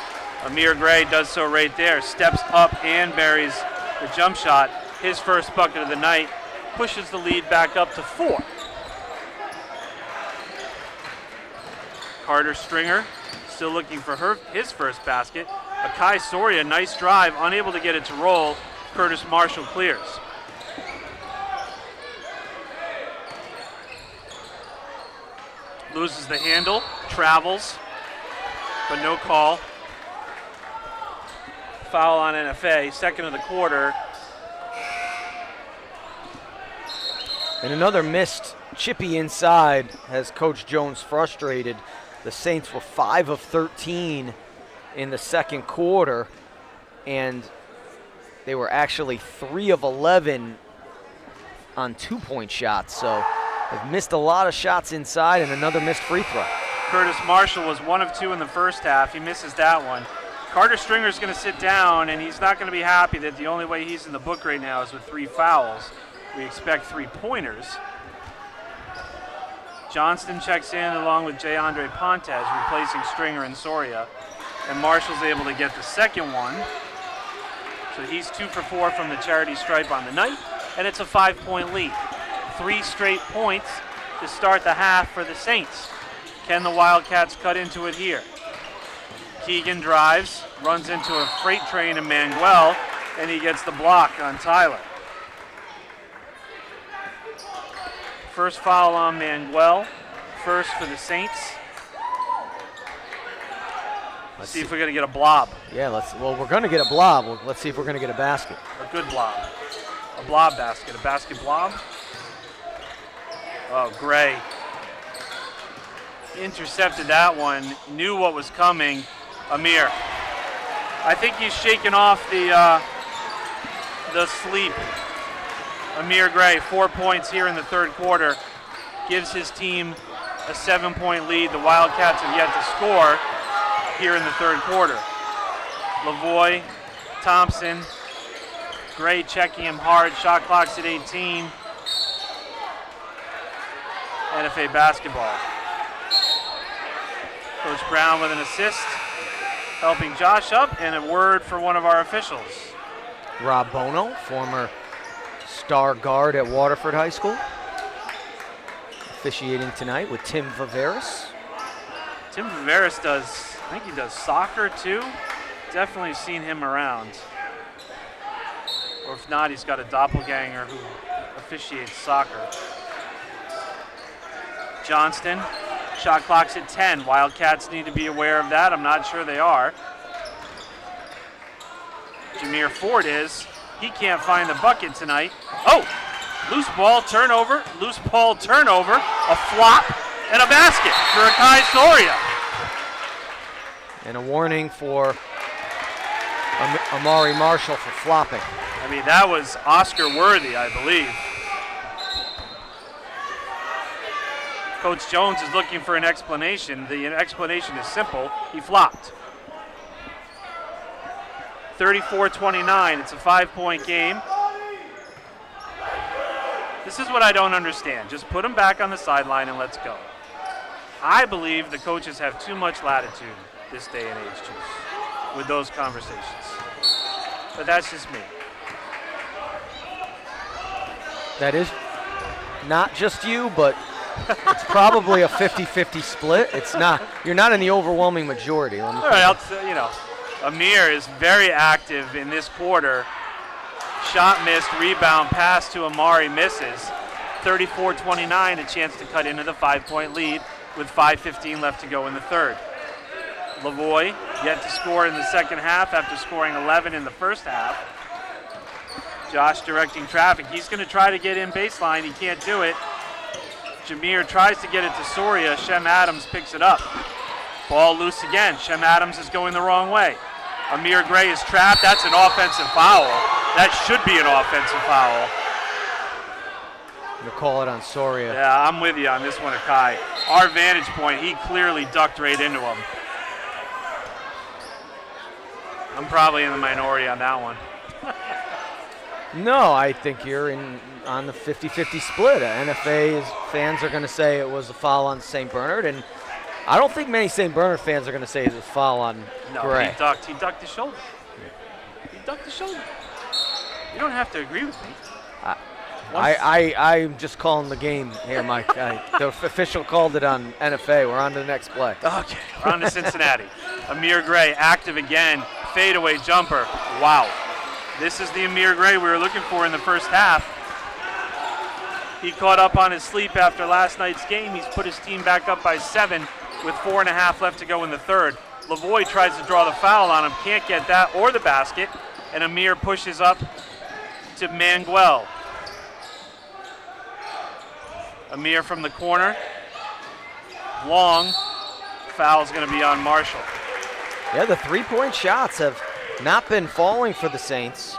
Amir Gray does so right there. Steps up and buries the jump shot. His first bucket of the night pushes the lead back up to 4. Carter Stringer still looking for his first basket. Akai Soria, nice drive, unable to get it to roll. Curtis Marshall clears. Loses the handle, travels, but no call. Foul on NFA, second of the quarter. And another missed chippy inside has Coach Jones frustrated. The Saints were 5 of 13 in the second quarter, and they were actually 3 of 11 on 2-point shots. So they've missed a lot of shots inside and another missed free throw. Curtis Marshall was 1 of 2 in the first half. He misses that one. Carter Stringer's going to sit down, and he's not going to be happy that the only way he's in the book right now is with 3 fouls. We expect 3-pointers. Johnston checks in along with J. Andre Pontes, replacing Stringer and Soria. And Marshall's able to get the second one. So he's 2 for 4 from the charity stripe on the night, and it's a 5-point lead. 3 straight points to start the half for the Saints. Can the Wildcats cut into it here? Keegan drives, runs into a freight train of Manguel, and he gets the block on Tyler. First foul on Manguel, first for the Saints. Let's see if we're going to get a blob. Yeah, we're going to get a blob. Let's see if we're going to get a basket. A good blob. A blob basket. A basket blob. Oh, Gray intercepted that one. Knew what was coming. Amir. I think he's shaking off the sleep. Amir Gray, 4 points here in the third quarter. Gives his team a 7-point lead. The Wildcats have yet to score here in the third quarter. Lavoie, Thompson, Gray checking him hard. Shot clock's at 18. NFA basketball. Coach Brown with an assist, helping Josh up, and a word for one of our officials. Rob Bono, former star guard at Waterford High School, officiating tonight with Tim Viveris. Tim Viveris does, I think he does soccer too. Definitely seen him around. Or if not, he's got a doppelganger who officiates soccer. Johnston, shot clock's at 10. Wildcats need to be aware of that. I'm not sure they are. Jameer Ford is. He can't find the bucket tonight. Oh, loose ball turnover, a flop, and a basket for Akai Soria. And a warning for Amari Marshall for flopping. I mean, that was Oscar worthy, I believe. Coach Jones is looking for an explanation. The explanation is simple. He flopped. 34-29. It's a 5-point game. This is what I don't understand. Just put him back on the sideline and let's go. I believe the coaches have too much latitude this day and age, Juice, with those conversations. But that's just me. That is not just you, but it's probably a 50-50 split. It's not. You're not in the overwhelming majority. Let me All right, Amir is very active in this quarter. Shot missed, rebound, pass to Amari misses. 34-29, a chance to cut into the 5-point lead with 5:15 left to go in the third. Lavoie yet to score in the second half after scoring 11 in the first half. Josh directing traffic. He's going to try to get in baseline. He can't do it. Jameer tries to get it to Soria. Shem Adams picks it up. Ball loose again. Shem Adams is going the wrong way. Amir Gray is trapped. That's an offensive foul. That should be an offensive foul. I'm gonna call it on Soria. Yeah, I'm with you on this one, Akai. Our vantage point, he clearly ducked right into him. I'm probably in the minority on that one. No, I think you're on the 50-50 split. NFA fans are going to say it was a foul on St. Bernard, and I don't think many St. Bernard fans are going to say it was a foul on Gray. He ducked his shoulder. He ducked his shoulder. You don't have to agree with me. I'm just calling the game here, Mike. The official called it on NFA. We're on to the next play. Okay, we're on to Cincinnati. Amir Gray active again. Fadeaway jumper. Wow. This is the Amir Gray we were looking for in the first half. He caught up on his sleep after last night's game. He's put his team back up by 7 with 4.5 left to go in the third. Lavoie tries to draw the foul on him. Can't get that or the basket. And Amir pushes up to Manguel. Amir from the corner. Long. Foul's going to be on Marshall. Yeah, the three-point shots have not been falling for the Saints.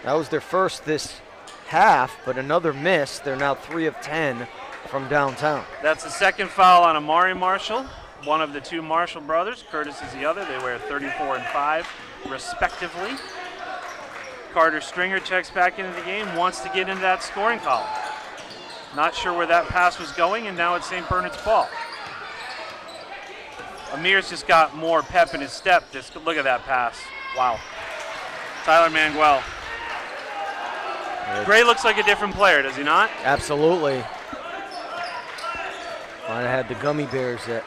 That was their first this half, but another miss. They're now 3 of 10 from downtown. That's the second foul on Amari Marshall, one of the two Marshall brothers. Curtis is the other. They wear 34 and 5, respectively. Carter Stringer checks back into the game, wants to get into that scoring column. Not sure where that pass was going, and now it's St. Bernard's ball. Amir's just got more pep in his step. Just look at that pass. Wow. Tyler Manguel. Gray looks like a different player, does he not? Absolutely. Might have had the gummy bears at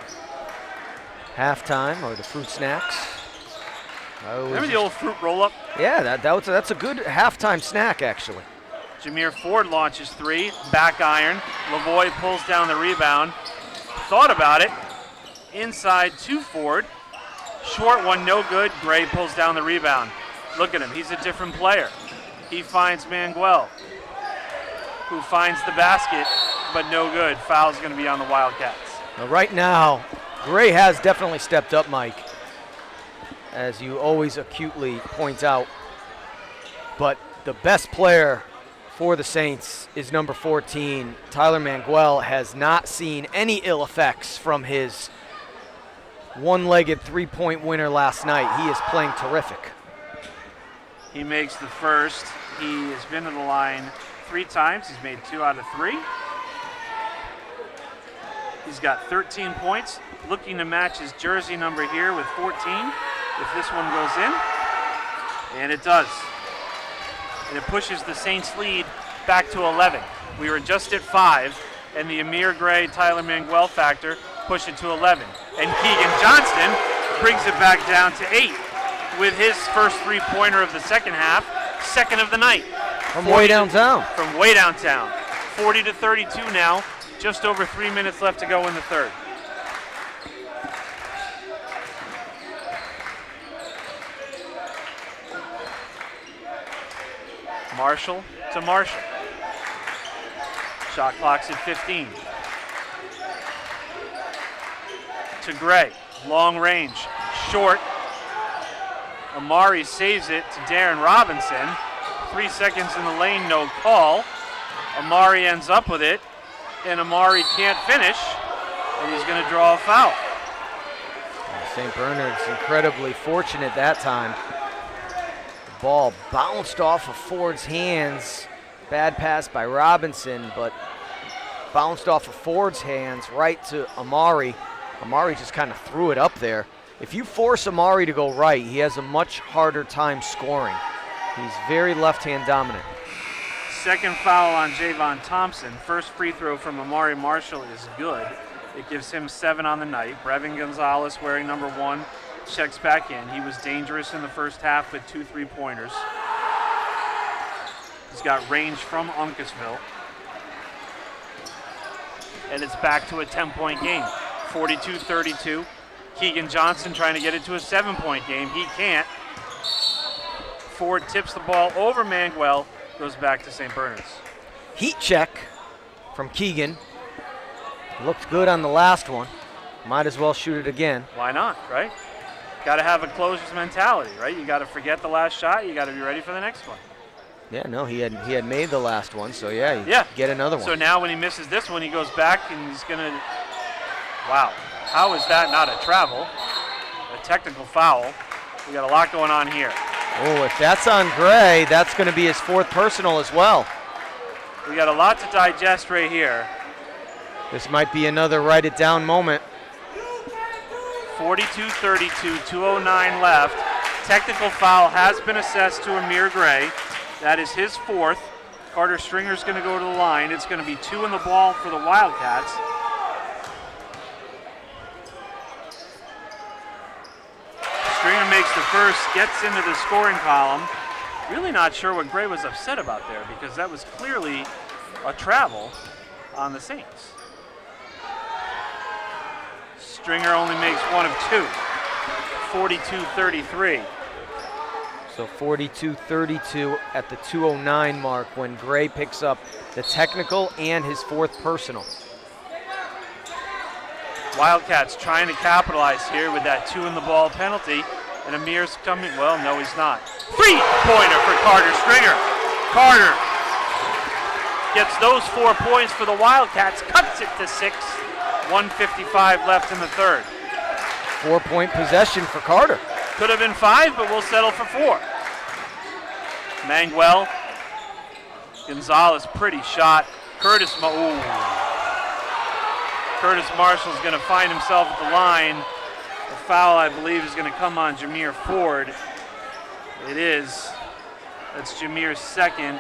halftime, or the fruit snacks. Remember the old fruit roll-up? Yeah, that's a good halftime snack, actually. Jameer Ford launches 3, back iron. Lavoie pulls down the rebound. Thought about it. Inside to Ford. Short one, no good. Gray pulls down the rebound. Look at him, he's a different player. He finds Manguel, who finds the basket, but no good. Foul's going to be on the Wildcats. Now, right now, Gray has definitely stepped up, Mike, as you always acutely point out. But the best player for the Saints is number 14. Tyler Manguel has not seen any ill effects from his one-legged three-point winner last night. He is playing terrific. He makes the first. He has been to the line 3 times. He's made 2 out of 3. He's got 13 points, looking to match his jersey number here with 14 if this one goes in. And it does. And it pushes the Saints lead back to 11. We were just at 5, and the Amir Gray, Tyler Manguel factor pushed it to 11. And Keegan Johnston brings it back down to 8 with his first three-pointer of the second half, second of the night. From way downtown. From way downtown. 40-32 now, just over 3 minutes left to go in the third. Marshall to Marshall. Shot clock's at 15. To Gray, long range, short. Amari saves it to Darren Robinson. 3 seconds in the lane, no call. Amari ends up with it, and Amari can't finish, and he's going to draw a foul. St. Bernard's incredibly fortunate that time. The ball bounced off of Ford's hands. Bad pass by Robinson, but bounced off of Ford's hands right to Amari. Amari just kind of threw it up there. If you force Amari to go right, he has a much harder time scoring. He's very left-hand dominant. Second foul on Javon Thompson. First free throw from Amari Marshall is good. It gives him 7 on the night. Brevin Gonzalez, wearing number 1, checks back in. He was dangerous in the first half with 2 3-pointers. He's got range from Uncasville. And it's back to a 10-point game. 42-32. Keegan Johnson trying to get it to a 7-point game. He can't. Ford tips the ball over Manguel, goes back to St. Bernard's. Heat check from Keegan. Looked good on the last one. Might as well shoot it again. Why not, right? Got to have a closer's mentality, right? You got to forget the last shot. You got to be ready for the next one. Yeah, no, he had made the last one, so yeah, get another one. So now when he misses this one, he goes back and he's going to, wow. How is that not a travel? A technical foul. We got a lot going on here. Oh, if that's on Gray, that's going to be his 4th personal as well. We got a lot to digest right here. This might be another write it down moment. 42-32, 2:09 left. Technical foul has been assessed to Amir Gray. That is his 4th. Carter Stringer's going to go to the line. It's going to be 2 in the ball for the Wildcats. Stringer makes the first, gets into the scoring column. Really not sure what Gray was upset about there, because that was clearly a travel on the Saints. Stringer only makes 1 of 2. 42-33. So 42-32 at the 2:09 mark when Gray picks up the technical and his 4th personal. Wildcats trying to capitalize here with that 2 in the ball penalty, and Amir's coming, well, no, he's not. 3-pointer for Carter Stringer. Carter gets those 4 points for the Wildcats, cuts it to 6. 1:55 left in the third. 4-point possession for Carter. Could have been 5, but we'll settle for 4. Manguel, Gonzalez, pretty shot. Curtis Marshall's going to find himself at the line. The foul, I believe, is going to come on Jameer Ford. It is. That's Jameer's 2nd.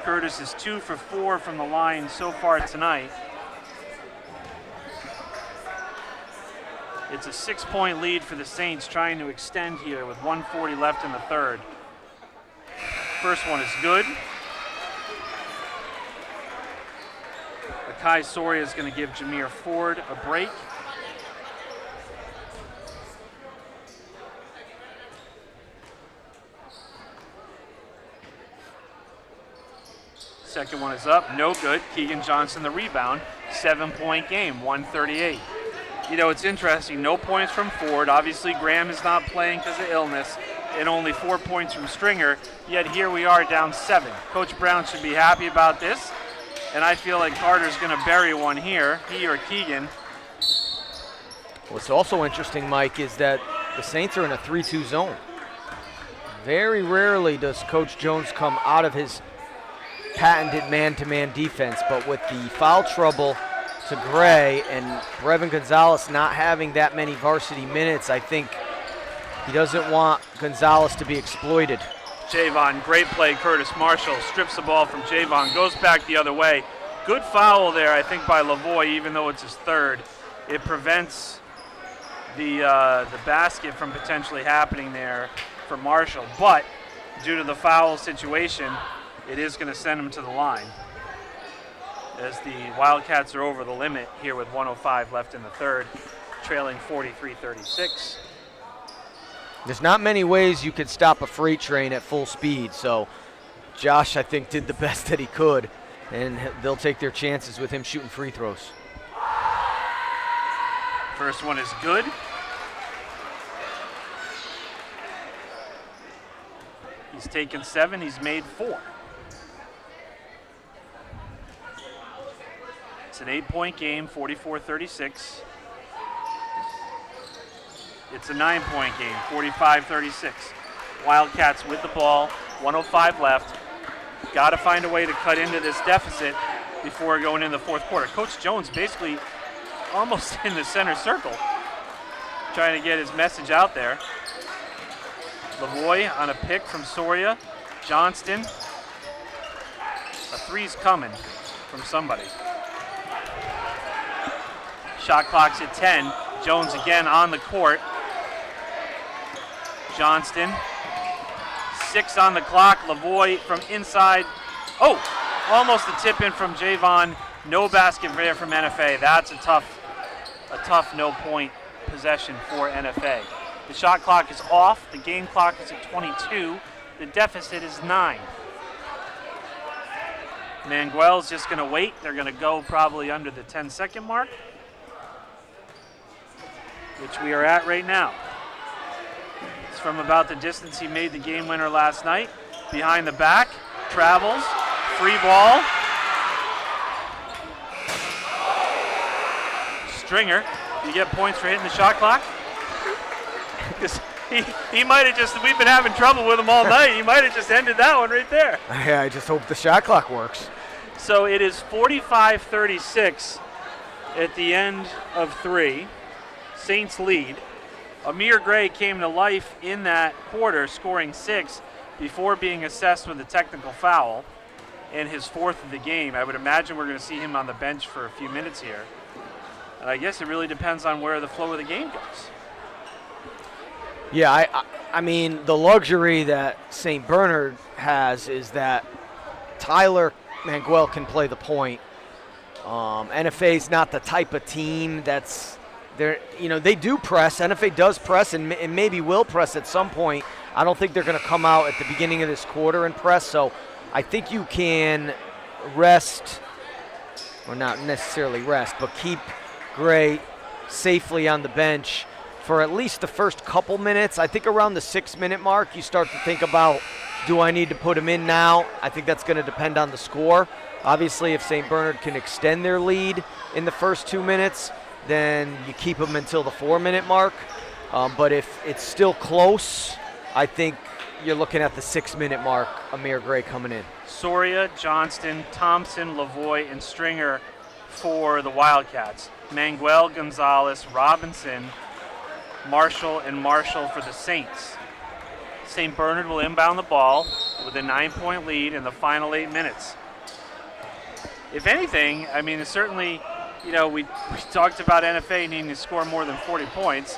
Curtis is 2 for 4 from the line so far tonight. It's a 6-point lead for the Saints, trying to extend here with 1:40 left in the third. First one is good. Akai Soria is going to give Jameer Ford a break. Second one is up, no good. Keegan Johnson the rebound. 7-point game, 138. You know, it's interesting, no points from Ford. Obviously, Graham is not playing because of illness. and only 4 points from Stringer, yet here we are down 7. Coach Brown should be happy about this, and I feel like Carter's going to bury one here, he or Keegan. What's also interesting, Mike, is that the Saints are in a 3-2 zone. Very rarely does Coach Jones come out of his patented man-to-man defense, but with the foul trouble to Gray and Brevin Gonzalez not having that many varsity minutes, I think he doesn't want Gonzalez to be exploited. Javon, great play. Curtis Marshall strips the ball from Javon, goes back the other way. Good foul there, I think, by Lavoie, even though it's his third. It prevents the basket from potentially happening there for Marshall, but due to the foul situation, it is going to send him to the line, as the Wildcats are over the limit here with 1:05 left in the third, trailing 43-36. There's not many ways you could stop a freight train at full speed, so Josh, I think, did the best that he could, and they'll take their chances with him shooting free throws. First one is good. He's taken 7, he's made 4. It's an 8-point game, 44-36. It's a 9-point game, 45-36. Wildcats with the ball, 1:05 left. Got to find a way to cut into this deficit before going into the fourth quarter. Coach Jones basically almost in the center circle, trying to get his message out there. Lavoie on a pick from Soria. Johnston. A three's coming from somebody. Shot clock's at 10. Jones again on the court. Johnston. 6 on the clock. Lavoie from inside. Oh, almost a tip in from Javon. No basket there from NFA. That's a tough no-point possession for NFA. The shot clock is off. The game clock is at 22. The deficit is 9. Manguel's just going to wait. They're going to go probably under the 10-second mark, which we are at right now. It's from about the distance he made the game winner last night. Behind the back, travels, free ball. Stringer, you get points for hitting the shot clock? Because he might have just, we've been having trouble with him all night. He might have just ended that one right there. Yeah, I just hope the shot clock works. So it is 45-36 at the end of 3. Saints lead. Amir Gray came to life in that quarter, scoring 6 before being assessed with a technical foul and his 4th of the game. I would imagine we're going to see him on the bench for a few minutes here. And I guess it really depends on where the flow of the game goes. Yeah, I mean, the luxury that St. Bernard has is that Tyler Manguel can play the point. NFA's not the type of team that's there. You know, they do press. NFA does press and maybe will press at some point. I don't think they're going to come out at the beginning of this quarter and press. So I think you can rest, or not necessarily rest, but keep Gray safely on the bench for at least the first couple minutes. I think around the 6-minute mark, you start to think about, do I need to put him in now? I think that's going to depend on the score. Obviously, if St. Bernard can extend their lead in the first 2 minutes, then you keep him until the 4-minute mark. But if it's still close, I think you're looking at the 6-minute mark, Amir Gray coming in. Soria, Johnston, Thompson, Lavoie, and Stringer for the Wildcats. Manguel, Gonzalez, Robinson, Marshall, and Marshall for the Saints. St. Bernard will inbound the ball with a 9-point lead in the final 8 minutes. If anything, I mean, it's certainly, you know, we talked about NFA needing to score more than 40 points.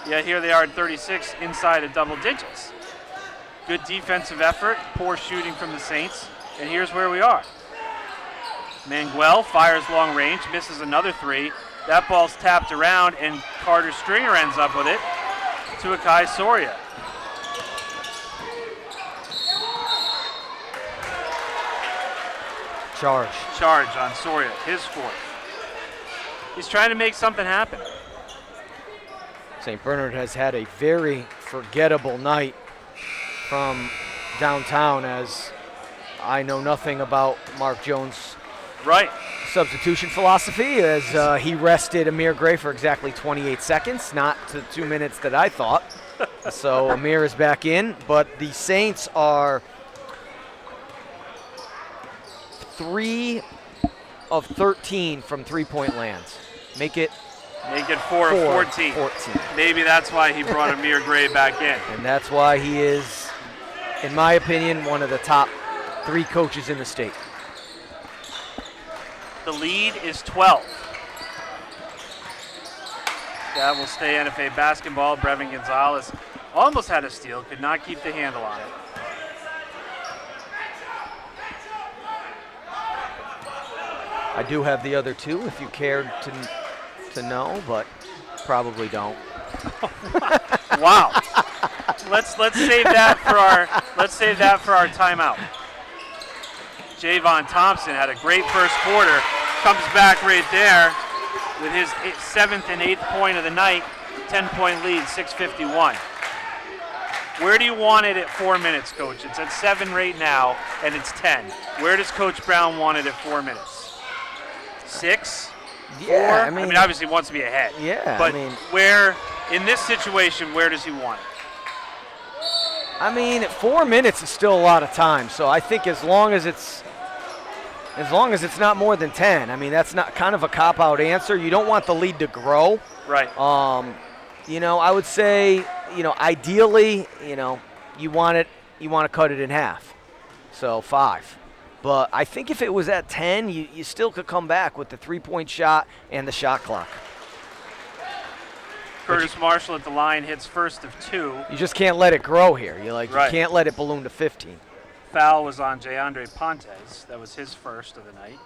Yet here they are at 36 inside of double digits. Good defensive effort, poor shooting from the Saints, and here's where we are. Manguel fires long range, misses another 3. That ball's tapped around, and Carter Stringer ends up with it to Akai Soria. Charge on Soria, his 4th. He's trying to make something happen. St. Bernard has had a very forgettable night from downtown, as I know nothing about Mark Jones' Right. substitution philosophy, as he rested Amir Gray for exactly 28 seconds, not the 2 minutes that I thought. So Amir is back in, but the Saints are 3 of 13 from three-point lands. Make it 4 of 14. 14. Maybe that's why he brought Amir Gray back in. And that's why he is, in my opinion, one of the top 3 coaches in the state. The lead is 12. That will stay NFA basketball. Brevin Gonzalez almost had a steal, could not keep the handle on it. I do have the other 2 if you cared to know, but probably don't. Wow. Let's save that for our timeout. Javon Thompson had a great first quarter, comes back right there with his 7th and 8th point of the night, 10-point lead, 6:51. Where do you want it at 4 minutes, Coach? It's at 7 right now, and it's 10. Where does Coach Brown want it at 4 minutes? 6? Yeah, 4? I mean, obviously he wants to be ahead. Yeah, But I mean, where, in this situation, where does he want it? I mean, 4 minutes is still a lot of time. So I think as long as it's not more than 10, I mean, that's not kind of a cop-out answer. You don't want the lead to grow. Right. I would say, ideally, you want to cut it in half. So 5. But I think if it was at 10, you still could come back with the 3-point shot and the shot clock. Curtis Marshall at the line hits first of 2. You just can't let it grow here. Right. You can't let it balloon to 15. Foul was on Jayandre Pontes. That was his first of the night.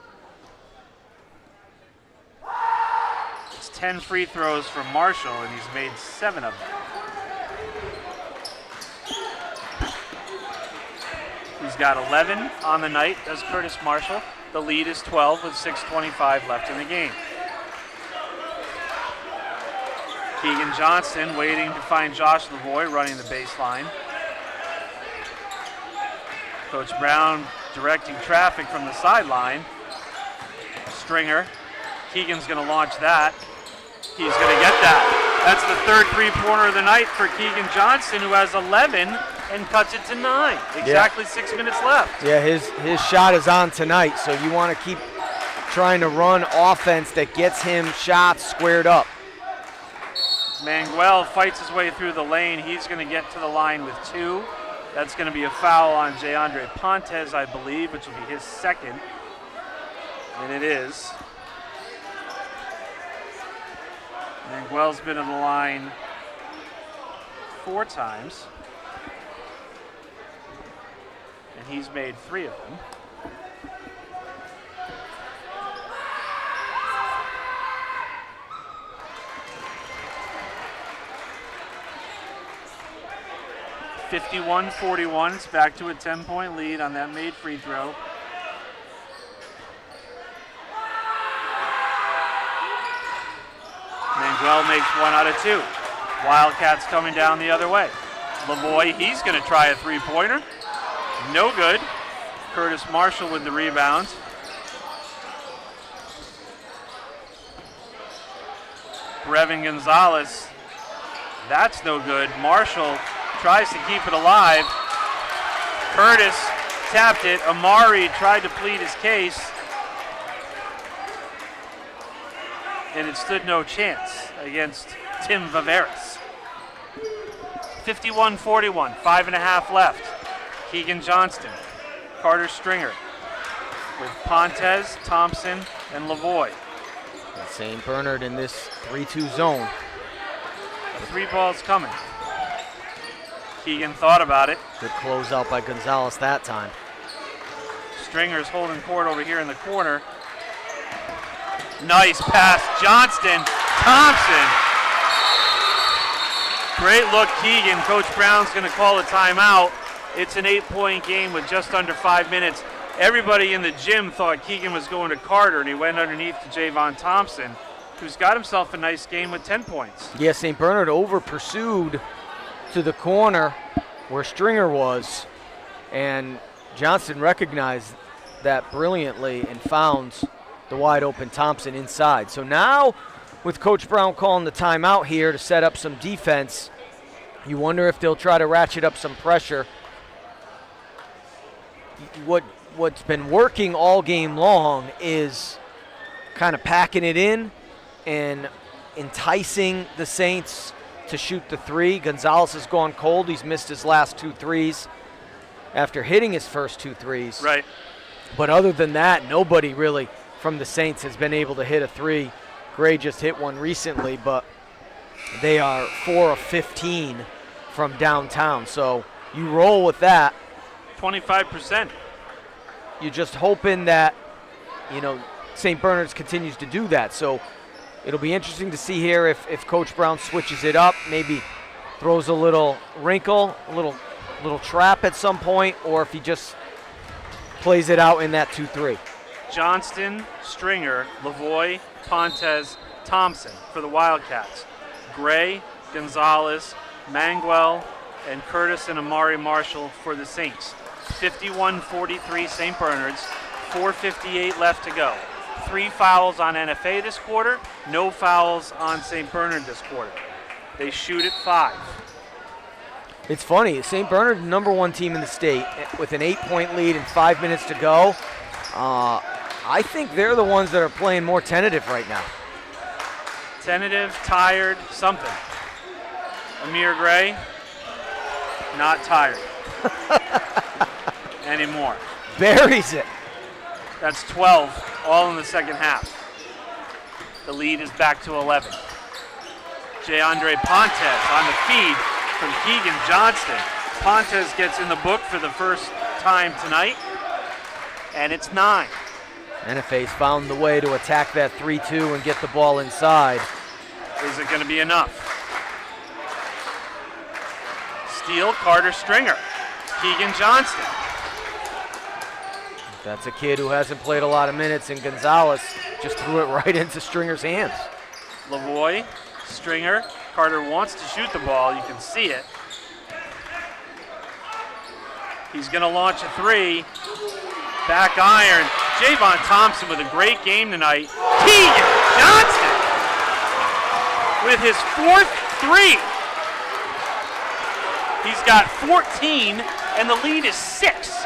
It's 10 free throws from Marshall, and he's made 7 of them. He's got 11 on the night, does Curtis Marshall. The lead is 12 with 6:25 left in the game. Keegan Johnston waiting to find Josh Lavoie running the baseline. Coach Brown directing traffic from the sideline. Stringer. Keegan's going to launch that. He's going to get that. That's the 3rd three-pointer of the night for Keegan Johnston, who has 11 and cuts it to 9. Exactly 6 minutes left. Yeah, his shot is on tonight, so you want to keep trying to run offense that gets him shots squared up. Manguel fights his way through the lane. He's going to get to the line with 2. That's going to be a foul on Jayandre Pontes, I believe, which will be his 2nd. And it is. Manguel's been on the line 4 times. And he's made 3 of them. (51-41). It's back to a 10-point lead on that made free throw. Manguel makes 1 out of 2. Wildcats coming down the other way. Lavoie, he's going to try a 3-pointer. No good. Curtis Marshall with the rebound. Brevin Gonzalez, that's no good. Marshall tries to keep it alive. Curtis tapped it. Amari tried to plead his case. And it stood no chance against Tim Viveris. 51-41, 5.5 left. Keegan Johnston, Carter Stringer with Pontes, Thompson, and Lavoie. St. Bernard in this 3-2 zone. The 3 ball's coming. Keegan thought about it. Good closeout by Gonzalez that time. Stringer's holding court over here in the corner. Nice pass, Johnston, Thompson. Great look, Keegan. Coach Brown's going to call a timeout. It's an 8-point game with just under 5 minutes. Everybody in the gym thought Keegan was going to Carter, and he went underneath to Javon Thompson, who's got himself a nice game with 10 points. Yeah, St. Bernard over pursued to the corner where Stringer was, and Johnston recognized that brilliantly and found the wide open Thompson inside. So now with Coach Brown calling the timeout here to set up some defense, you wonder if they'll try to ratchet up some pressure. What's been working all game long is kind of packing it in and enticing the Saints to shoot the three. Gonzalez has gone cold. He's missed his last 2 threes after hitting his first 2 threes. Right. But other than that, nobody really from the Saints has been able to hit a three. Gray just hit one recently, but they are 4 of 15 from downtown. So you roll with that. 25%. You're just hoping that, St. Bernard's continues to do that. So it'll be interesting to see here if Coach Brown switches it up, maybe throws a little wrinkle, a little trap at some point, or if he just plays it out in that 2-3. Johnston, Stringer, Lavoie, Pontes, Thompson for the Wildcats. Gray, Gonzalez, Manguel, and Curtis and Amari Marshall for the Saints. 51-43 St. Bernard's, 4:58 left to go. 3 fouls on NFA this quarter, no fouls on St. Bernard this quarter. They shoot at 5. It's funny, St. Bernard, #1 team in the state, with an 8-point lead and 5 minutes to go. I think they're the ones that are playing more tentative right now. Tentative, tired, something. Amir Gray, not tired anymore. Buries it. That's 12, all in the second half. The lead is back to 11. J-Andre Pontes on the feed from Keegan Johnston. Pontes gets in the book for the first time tonight, and it's 9. NFA's found the way to attack that 3-2 and get the ball inside. Is it going to be enough? Steal, Carter Stringer. Keegan Johnston. That's a kid who hasn't played a lot of minutes, and Gonzalez just threw it right into Stringer's hands. Lavoie, Stringer. Carter wants to shoot the ball. You can see it. He's going to launch a 3. Back iron. Javon Thompson with a great game tonight. Keegan Johnston with his 4th 3. He's got 14, and the lead is 6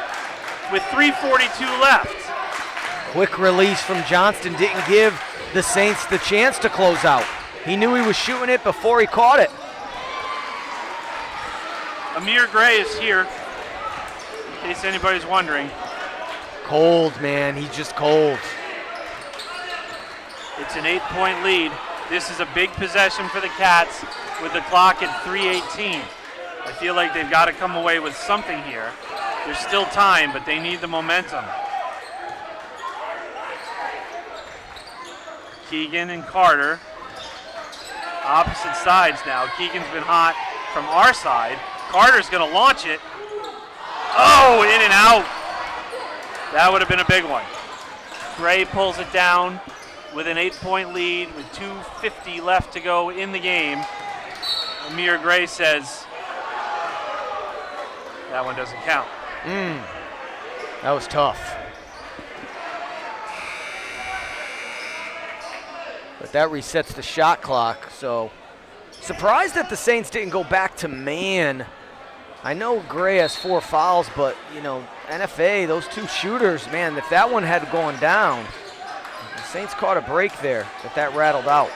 with 3:42 left. Quick release from Johnston didn't give the Saints the chance to close out. He knew he was shooting it before he caught it. Amir Gray is here, in case anybody's wondering. Cold, man. He's just cold. It's an 8-point lead. This is a big possession for the Cats with the clock at 3:18. I feel like they've got to come away with something here. There's still time, but they need the momentum. Keegan and Carter, opposite sides now. Keegan's been hot from our side. Carter's going to launch it. Oh, in and out. That would have been a big one. Gray pulls it down with an 8-point lead with 2:50 left to go in the game. Amir Gray says that one doesn't count. That was tough. But that resets the shot clock, so surprised that the Saints didn't go back to man. I know Gray has 4 fouls, but, NFA, those 2 shooters, man, if that one had gone down, the Saints caught a break there, but that rattled out.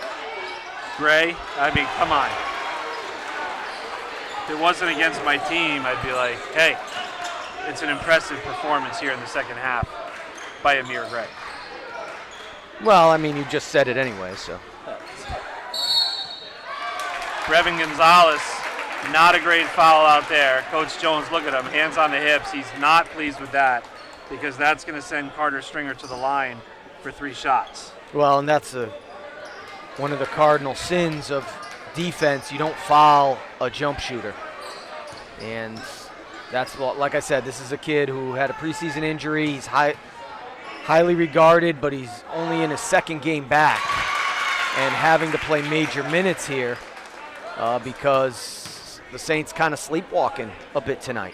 Gray, I mean, come on. If it wasn't against my team, I'd be like, hey, it's an impressive performance here in the second half by Amir Gray. Well, I mean, you just said it anyway, so. Brevin Gonzalez, not a great foul out there. Coach Jones, look at him, hands on the hips. He's not pleased with that because that's going to send Carter Stringer to the line for 3 shots. Well, and that's one of the cardinal sins of defense. You don't foul a jump shooter. And that's, like I said, this is a kid who had a preseason injury. He's highly regarded, but he's only in his 2nd game back and having to play major minutes here because the Saints kind of sleepwalking a bit tonight.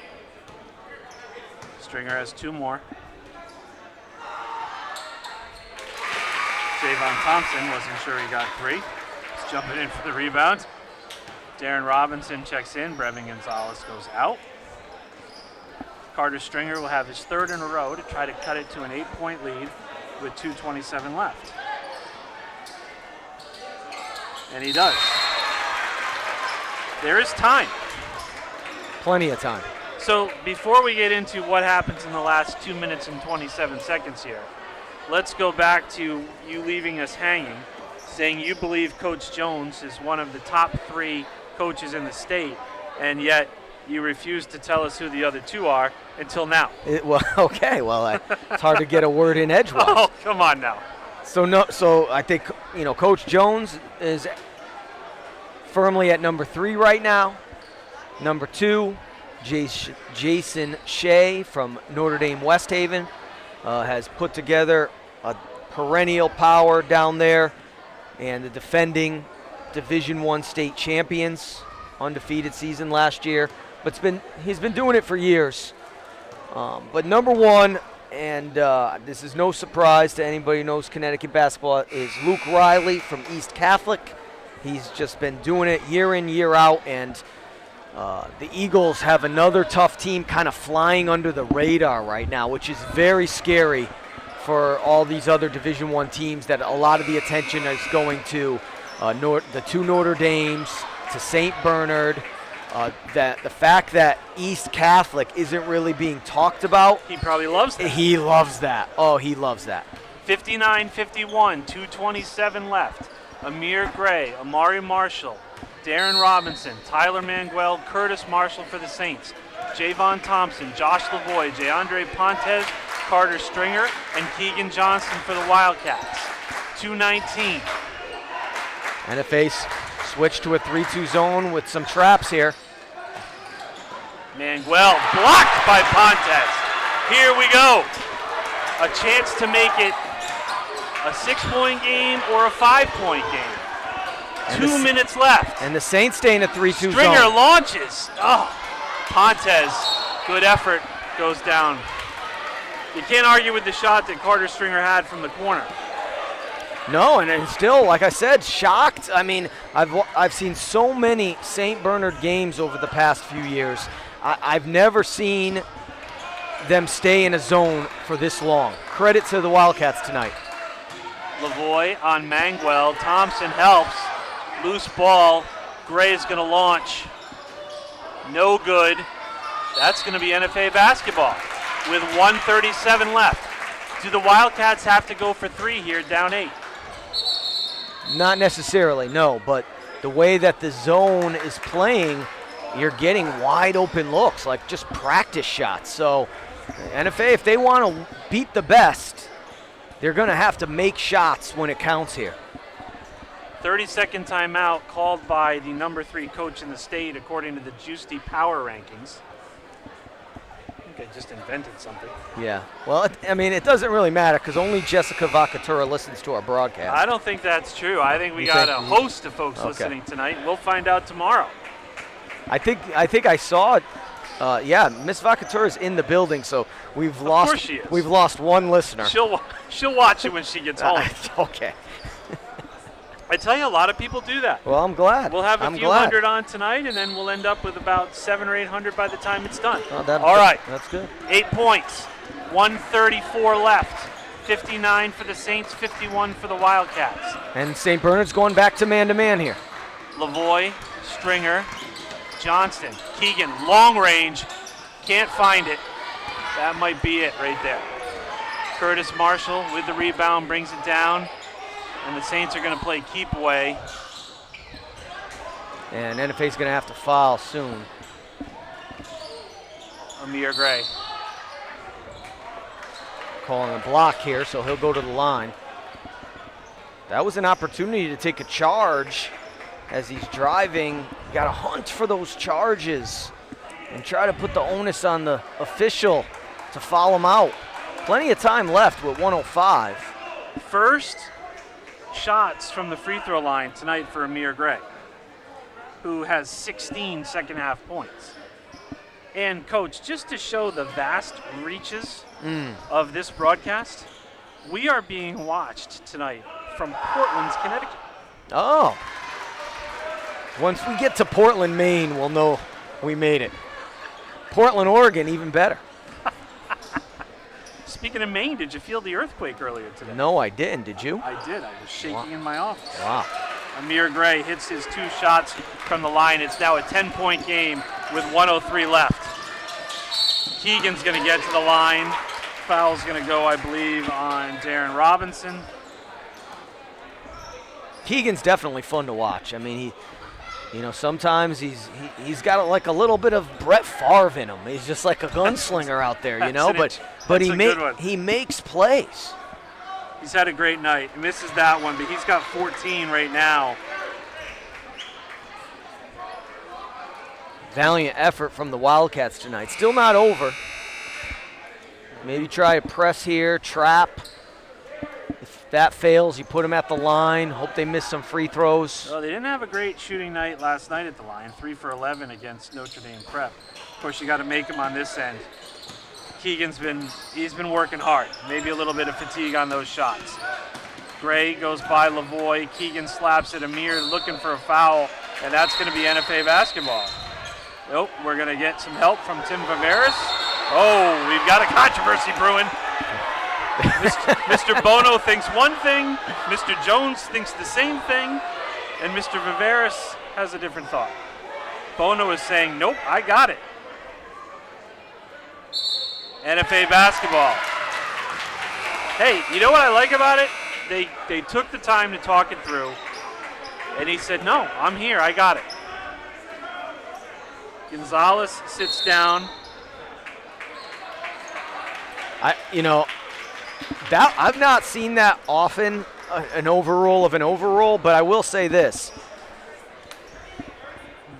Stringer has 2 more. Javon Thompson wasn't sure he got 3. He's jumping in for the rebound. Darren Robinson checks in. Brevin Gonzalez goes out. Carter Stringer will have his 3rd in a row to try to cut it to an 8-point lead with 2:27 left. And he does. There is time. Plenty of time. So before we get into what happens in the last 2 minutes and 27 seconds here, let's go back to you leaving us hanging, saying you believe Coach Jones is one of the top 3 coaches in the state, and yet you refuse to tell us who the other 2 are until now. It's hard to get a word in edgewise. Oh, come on now. So I think, Coach Jones is firmly at number 3 right now. Number 2, Jason Shea from Notre Dame West Haven has put together a perennial power down there, and the defending Division I state champions, undefeated season last year. But he's been doing it for years. But number 1, and this is no surprise to anybody who knows Connecticut basketball, is Luke Riley from East Catholic. He's just been doing it year in, year out, and the Eagles have another tough team kind of flying under the radar right now, which is very scary for all these other Division I teams that a lot of the attention is going to the 2 Notre Dames, to St. Bernard. That the fact that East Catholic isn't really being talked about. He probably loves that. He loves that. Oh, he loves that. 59-51, 2:27 left. Amir Gray, Amari Marshall, Darren Robinson, Tyler Manguel, Curtis Marshall for the Saints, Javon Thompson, Josh Lavoie, JeAndre Pontes, Carter Stringer, and Keegan Johnson for the Wildcats. 2:19. NFA switch to a 3-2 zone with some traps here. Manguel blocked by Pontes. Here we go. A chance to make it a 6-point game or a 5-point game. And 2 minutes left. And the Saints stay in a 3-2 zone. Stringer launches. Oh, Pontes, good effort, goes down. You can't argue with the shot that Carter Stringer had from the corner. No, and still, like I said, shocked. I mean, I've seen so many St. Bernard games over the past few years. I've never seen them stay in a zone for this long. Credit to the Wildcats tonight. Lavoie on Manguel. Thompson helps. Loose ball. Gray is going to launch. No good. That's going to be NFA basketball with 1:37 left. Do the Wildcats have to go for 3 here, down 8? Not necessarily, no, but the way that the zone is playing, you're getting wide open looks, like just practice shots. So NFA, if they want to beat the best, they're going to have to make shots when it counts here. 30-second timeout called by the number 3 coach in the state according to the Juicy Power Rankings. I think I just invented something. Yeah. Well, it doesn't really matter because only Jessica Vacatura listens to our broadcast. I don't think that's true. I think we got a host of folks listening tonight. We'll find out tomorrow. I think I saw it. Miss Vacatura is in the building, so we've lost. Of course she is. We've lost one listener. She'll watch it when she gets home. Okay. I tell you, a lot of people do that. Well, I'm glad. We'll have a few hundred on tonight, and then we'll end up with about 700 or 800 by the time it's done. Oh, all right. That's good. 8 points, 1:34 left. 59 for the Saints, 51 for the Wildcats. And St. Bernard's going back to man-to-man here. Lavoie, Stringer, Johnston, Keegan, long range, can't find it. That might be it right there. Curtis Marshall with the rebound brings it down, and the Saints are going to play keep away. And NFA's going to have to foul soon. Amir Gray. Calling a block here, so he'll go to the line. That was an opportunity to take a charge as he's driving. Got to hunt for those charges and try to put the onus on the official to foul him out. Plenty of time left with 1:05. First shots from the free throw line tonight for Amir Gray. who has 16 second-half points. And, Coach, just to show the vast reaches of this broadcast, we are being watched tonight from Portland, Connecticut. Oh. Once we get to Portland, Maine, we'll know we made it. Portland, Oregon, even better. Speaking of Maine, did you feel the earthquake earlier today? No, I didn't. Did you? I did. I was shaking in my office. Wow. Amir Gray hits his 2 shots from the line. It's now a 10-point game with 1:03 left. Keegan's going to get to the line. Foul's going to go, I believe, on Darren Robinson. Keegan's definitely fun to watch. I mean, sometimes he's got like a little bit of Brett Favre in him. He's just like a gunslinger out there, but he makes plays. He's had a great night. He misses that one, but he's got 14 right now. Valiant effort from the Wildcats tonight. Still not over. Maybe try a press here, trap. If that fails, you put them at the line. Hope they miss some free throws. Well, they didn't have a great shooting night last night at the line. 3 for 11 against Notre Dame Prep. Of course, you got to make them on this end. Keegan's been working hard. Maybe a little bit of fatigue on those shots. Gray goes by Lavoie. Keegan slaps at Amir looking for a foul, and that's going to be NFA basketball. Nope, we're going to get some help from Tim Viveris. Oh, we've got a controversy brewing. Mr. Bono thinks one thing, Mr. Jones thinks the same thing, and Mr. Viveris has a different thought. Bono is saying, nope, I got it. NFA basketball. Hey, you know what I like about it? They took the time to talk it through, and he said, no, I'm here, I got it. Gonzalez sits down. I've not seen that often, an overrule of an overrule, but I will say this.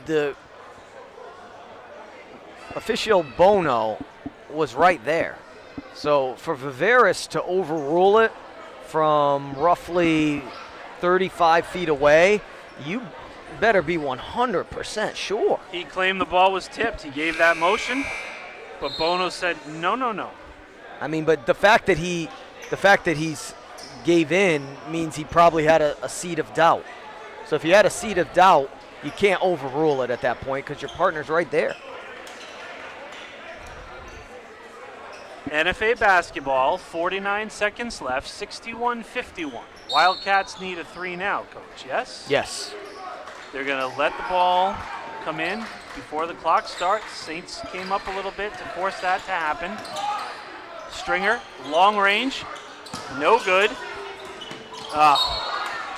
The official Bono was right there. So for Viveris to overrule it from roughly 35 feet away, you better be 100% sure. He claimed the ball was tipped. He gave that motion, but Bono said, no. I mean, but the fact that he's gave in means he probably had a seed of doubt. So if you had a seed of doubt, you can't overrule it at that point because your partner's right there. NFA basketball, 49 seconds left, 61-51. Wildcats need a 3 now, Coach, yes? Yes. They're going to let the ball come in before the clock starts. Saints came up a little bit to force that to happen. Stringer, long range, no good.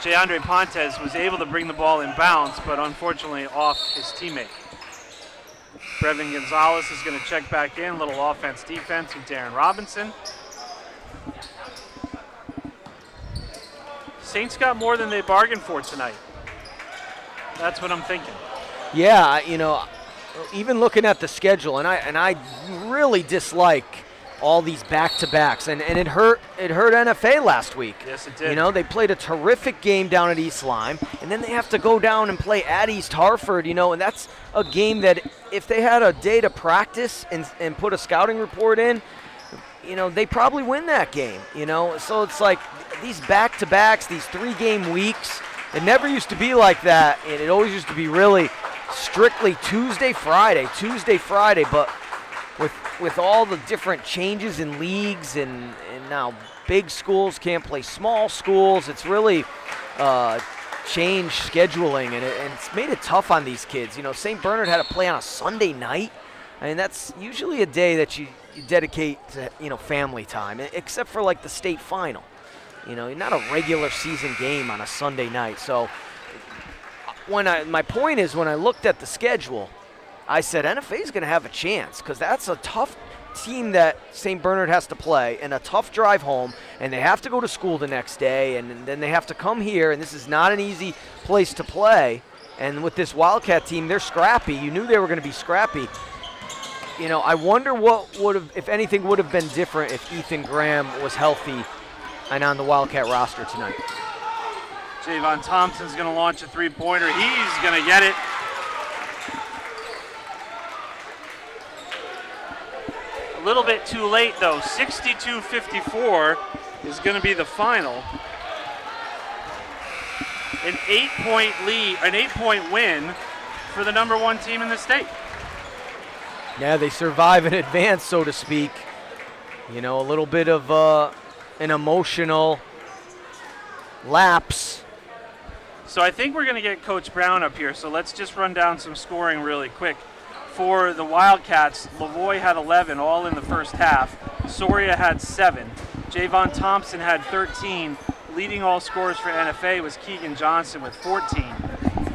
Jayandre Pontes was able to bring the ball in bounds, but unfortunately off his teammate. Brevin Gonzalez is going to check back in. A little offense-defense with Darren Robinson. Saints got more than they bargained for tonight. That's what I'm thinking. Yeah, even looking at the schedule, and I really dislike all these back-to-backs, and it hurt NFA last week. Yes, it did. They played a terrific game down at East Lyme, and then they have to go down and play at East Hartford, and that's a game that if they had a day to practice and put a scouting report in, they probably win that game, So it's like these back-to-backs, these 3-game weeks, it never used to be like that, and it always used to be really strictly Tuesday, Friday, but with all the different changes in leagues and now big schools can't play small schools, it's really changed scheduling, and it's made it tough on these kids. St. Bernard had to play on a Sunday night. I mean, that's usually a day that you dedicate to, family time, except for like the state final. Not a regular season game on a Sunday night. So my point is, when I looked at the schedule, I said NFA is going to have a chance because that's a tough team that St. Bernard has to play and a tough drive home, and they have to go to school the next day, and then they have to come here, and this is not an easy place to play. And with this Wildcat team, they're scrappy. You knew they were going to be scrappy. I wonder what would have, if anything, would have been different if Ethan Graham was healthy and on the Wildcat roster tonight. Javon Thompson's going to launch a 3-pointer. He's going to get it. little bit too late, though. 62-54 is going to be the final. An 8-point lead, an 8-point win for the number 1 team in the state. Yeah, they survive in advance, so to speak. You know, a little bit of an emotional lapse. So I think we're going to get Coach Brown up here, so let's just run down some scoring really quick. For the Wildcats, Lavoie had 11, all in the first half. Soria had 7. Javon Thompson had 13. Leading all scorers for NFA was Keegan Johnson with 14.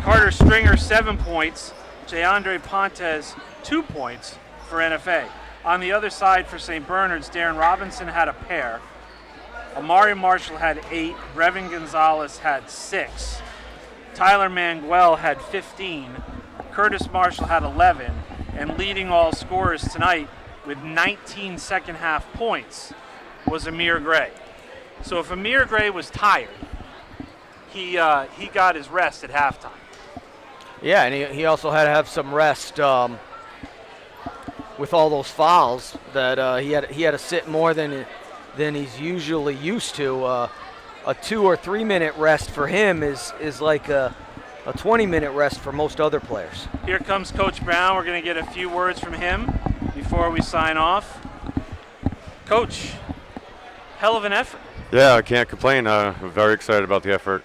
Carter Stringer, 7 points. Jayandre Pontes, 2 points for NFA. On the other side for St. Bernard's, Darren Robinson had a pair. Amari Marshall had 8. Brevin Gonzalez had 6. Tyler Manguel had 15. Curtis Marshall had 11. And leading all scorers tonight with 19 second half points was Amir Gray. So if Amir Gray was tired, he got his rest at halftime. Yeah, and he also had to have some rest with all those fouls that he had to sit more than he's usually used to. A 2 or 3 minute rest for him is like a 20-minute rest for most other players. Here comes Coach Brown. We're going to get a few words from him before we sign off. Coach, hell of an effort. Yeah, I can't complain. I'm very excited about the effort.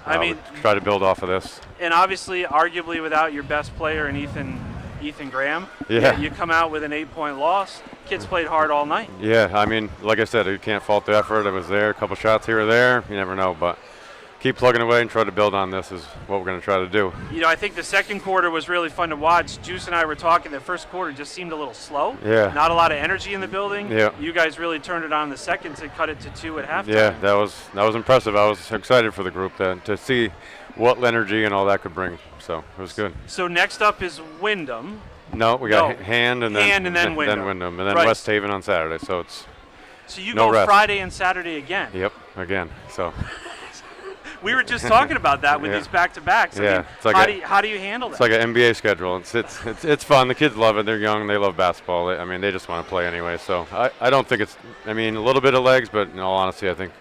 I mean, we'll try to build off of this. And obviously, arguably without your best player in Ethan Graham, Yeah. you come out with an 8-point loss. Kids played hard all night. Yeah, I mean, like I said, you can't fault the effort. I was there, a couple shots here or there. You never know, but keep plugging away and try to build on this is what we're going to try to do. You know, I think the second quarter was really fun to watch. Juice and I were talking. The first quarter just seemed a little slow. Yeah. Not a lot of energy in the building. Yeah. You guys really turned it on in the second to cut it to 2 at halftime. Yeah, that was impressive. I was excited for the group to see what energy and all that could bring. So it was good. So next up is Wyndham. No, we got Hand and then Wyndham. and then Right. West Haven on Saturday. So it's So you No go rest. Friday and Saturday again. yep again. So We were just talking about that with Yeah. these back-to-backs. I Yeah, mean, it's like how do you handle that? it's like an NBA schedule. It's fun. The kids love it. They're young. They love basketball. They just want to play anyway. So I don't think it's. I mean, a little bit of legs, but in all honesty, I think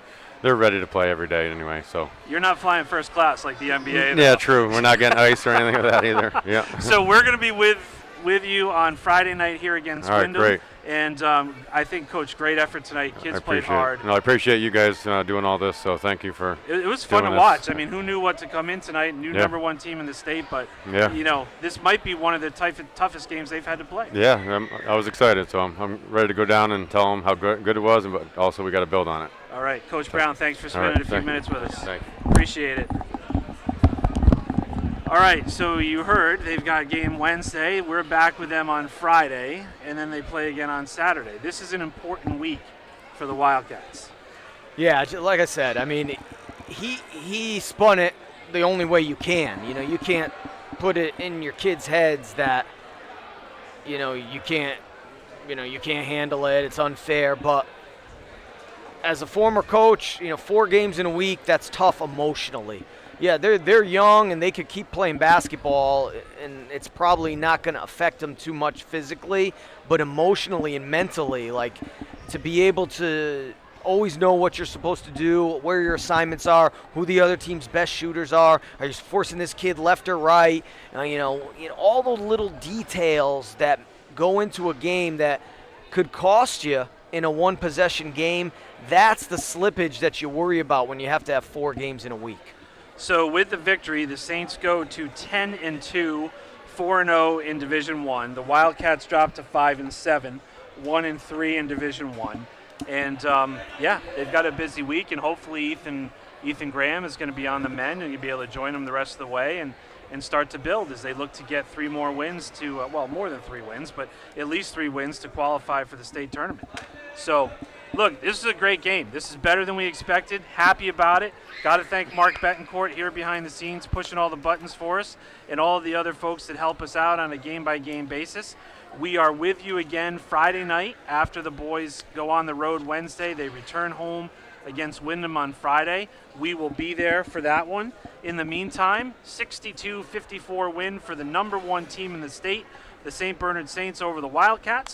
they're ready to play every day anyway. So You're not flying first class like the NBA. yeah, true. We're not getting ice or anything like that either. Yeah. So we're going to be with you on Friday night here against All right, Wyndham. great. And I think, Coach, great effort tonight. Kids played appreciate hard. it. No, I appreciate you guys doing all this. So thank you for. It was fun to doing this. watch. I mean, who knew what to come in tonight? New Yeah. number 1 team in the state, but Yeah. you know, this might be one of the toughest games they've had to play. Yeah, I was excited. So I'm ready to go down and tell them how good it was, but also we got to build on it. All right, Coach Brown, thanks for spending right, a few thank you. minutes with us. Thank Appreciate it. All right, so you heard they've got game Wednesday. We're back with them on Friday, and then they play again on Saturday. This is an important week for the Wildcats. Yeah, like I said, I mean, he spun it the only way you can. You know, you can't put it in your kids' heads that you can't handle it. It's unfair. But as a former coach, 4 games in a week, that's tough emotionally. Yeah, they're young and they could keep playing basketball, and it's probably not going to affect them too much physically, but emotionally and mentally, like to be able to always know what you're supposed to do, where your assignments are, who the other team's best shooters are you forcing this kid left or right, all those little details that go into a game that could cost you in a 1-possession game. That's the slippage that you worry about when you have to have 4 games in a week. So with the victory, the Saints go to 10-2, 4-0 in Division I. The Wildcats drop to 5-7, 1-3 in Division I. And they've got a busy week, and hopefully Ethan Graham is going to be on the mend, and you'll be able to join them the rest of the way and start to build as they look to get 3 more wins to more than 3 wins, but at least 3 wins to qualify for the state tournament. So. Look, this is a great game. This is better than we expected. Happy about it. Got to thank Mark Betancourt here behind the scenes, pushing all the buttons for us, and all of the other folks that help us out on a game-by-game basis. We are with you again Friday night after the boys go on the road Wednesday. They return home against Wyndham on Friday. We will be there for that one. In the meantime, 62-54 win for the number 1 team in the state, the St. Bernard Saints over the Wildcats.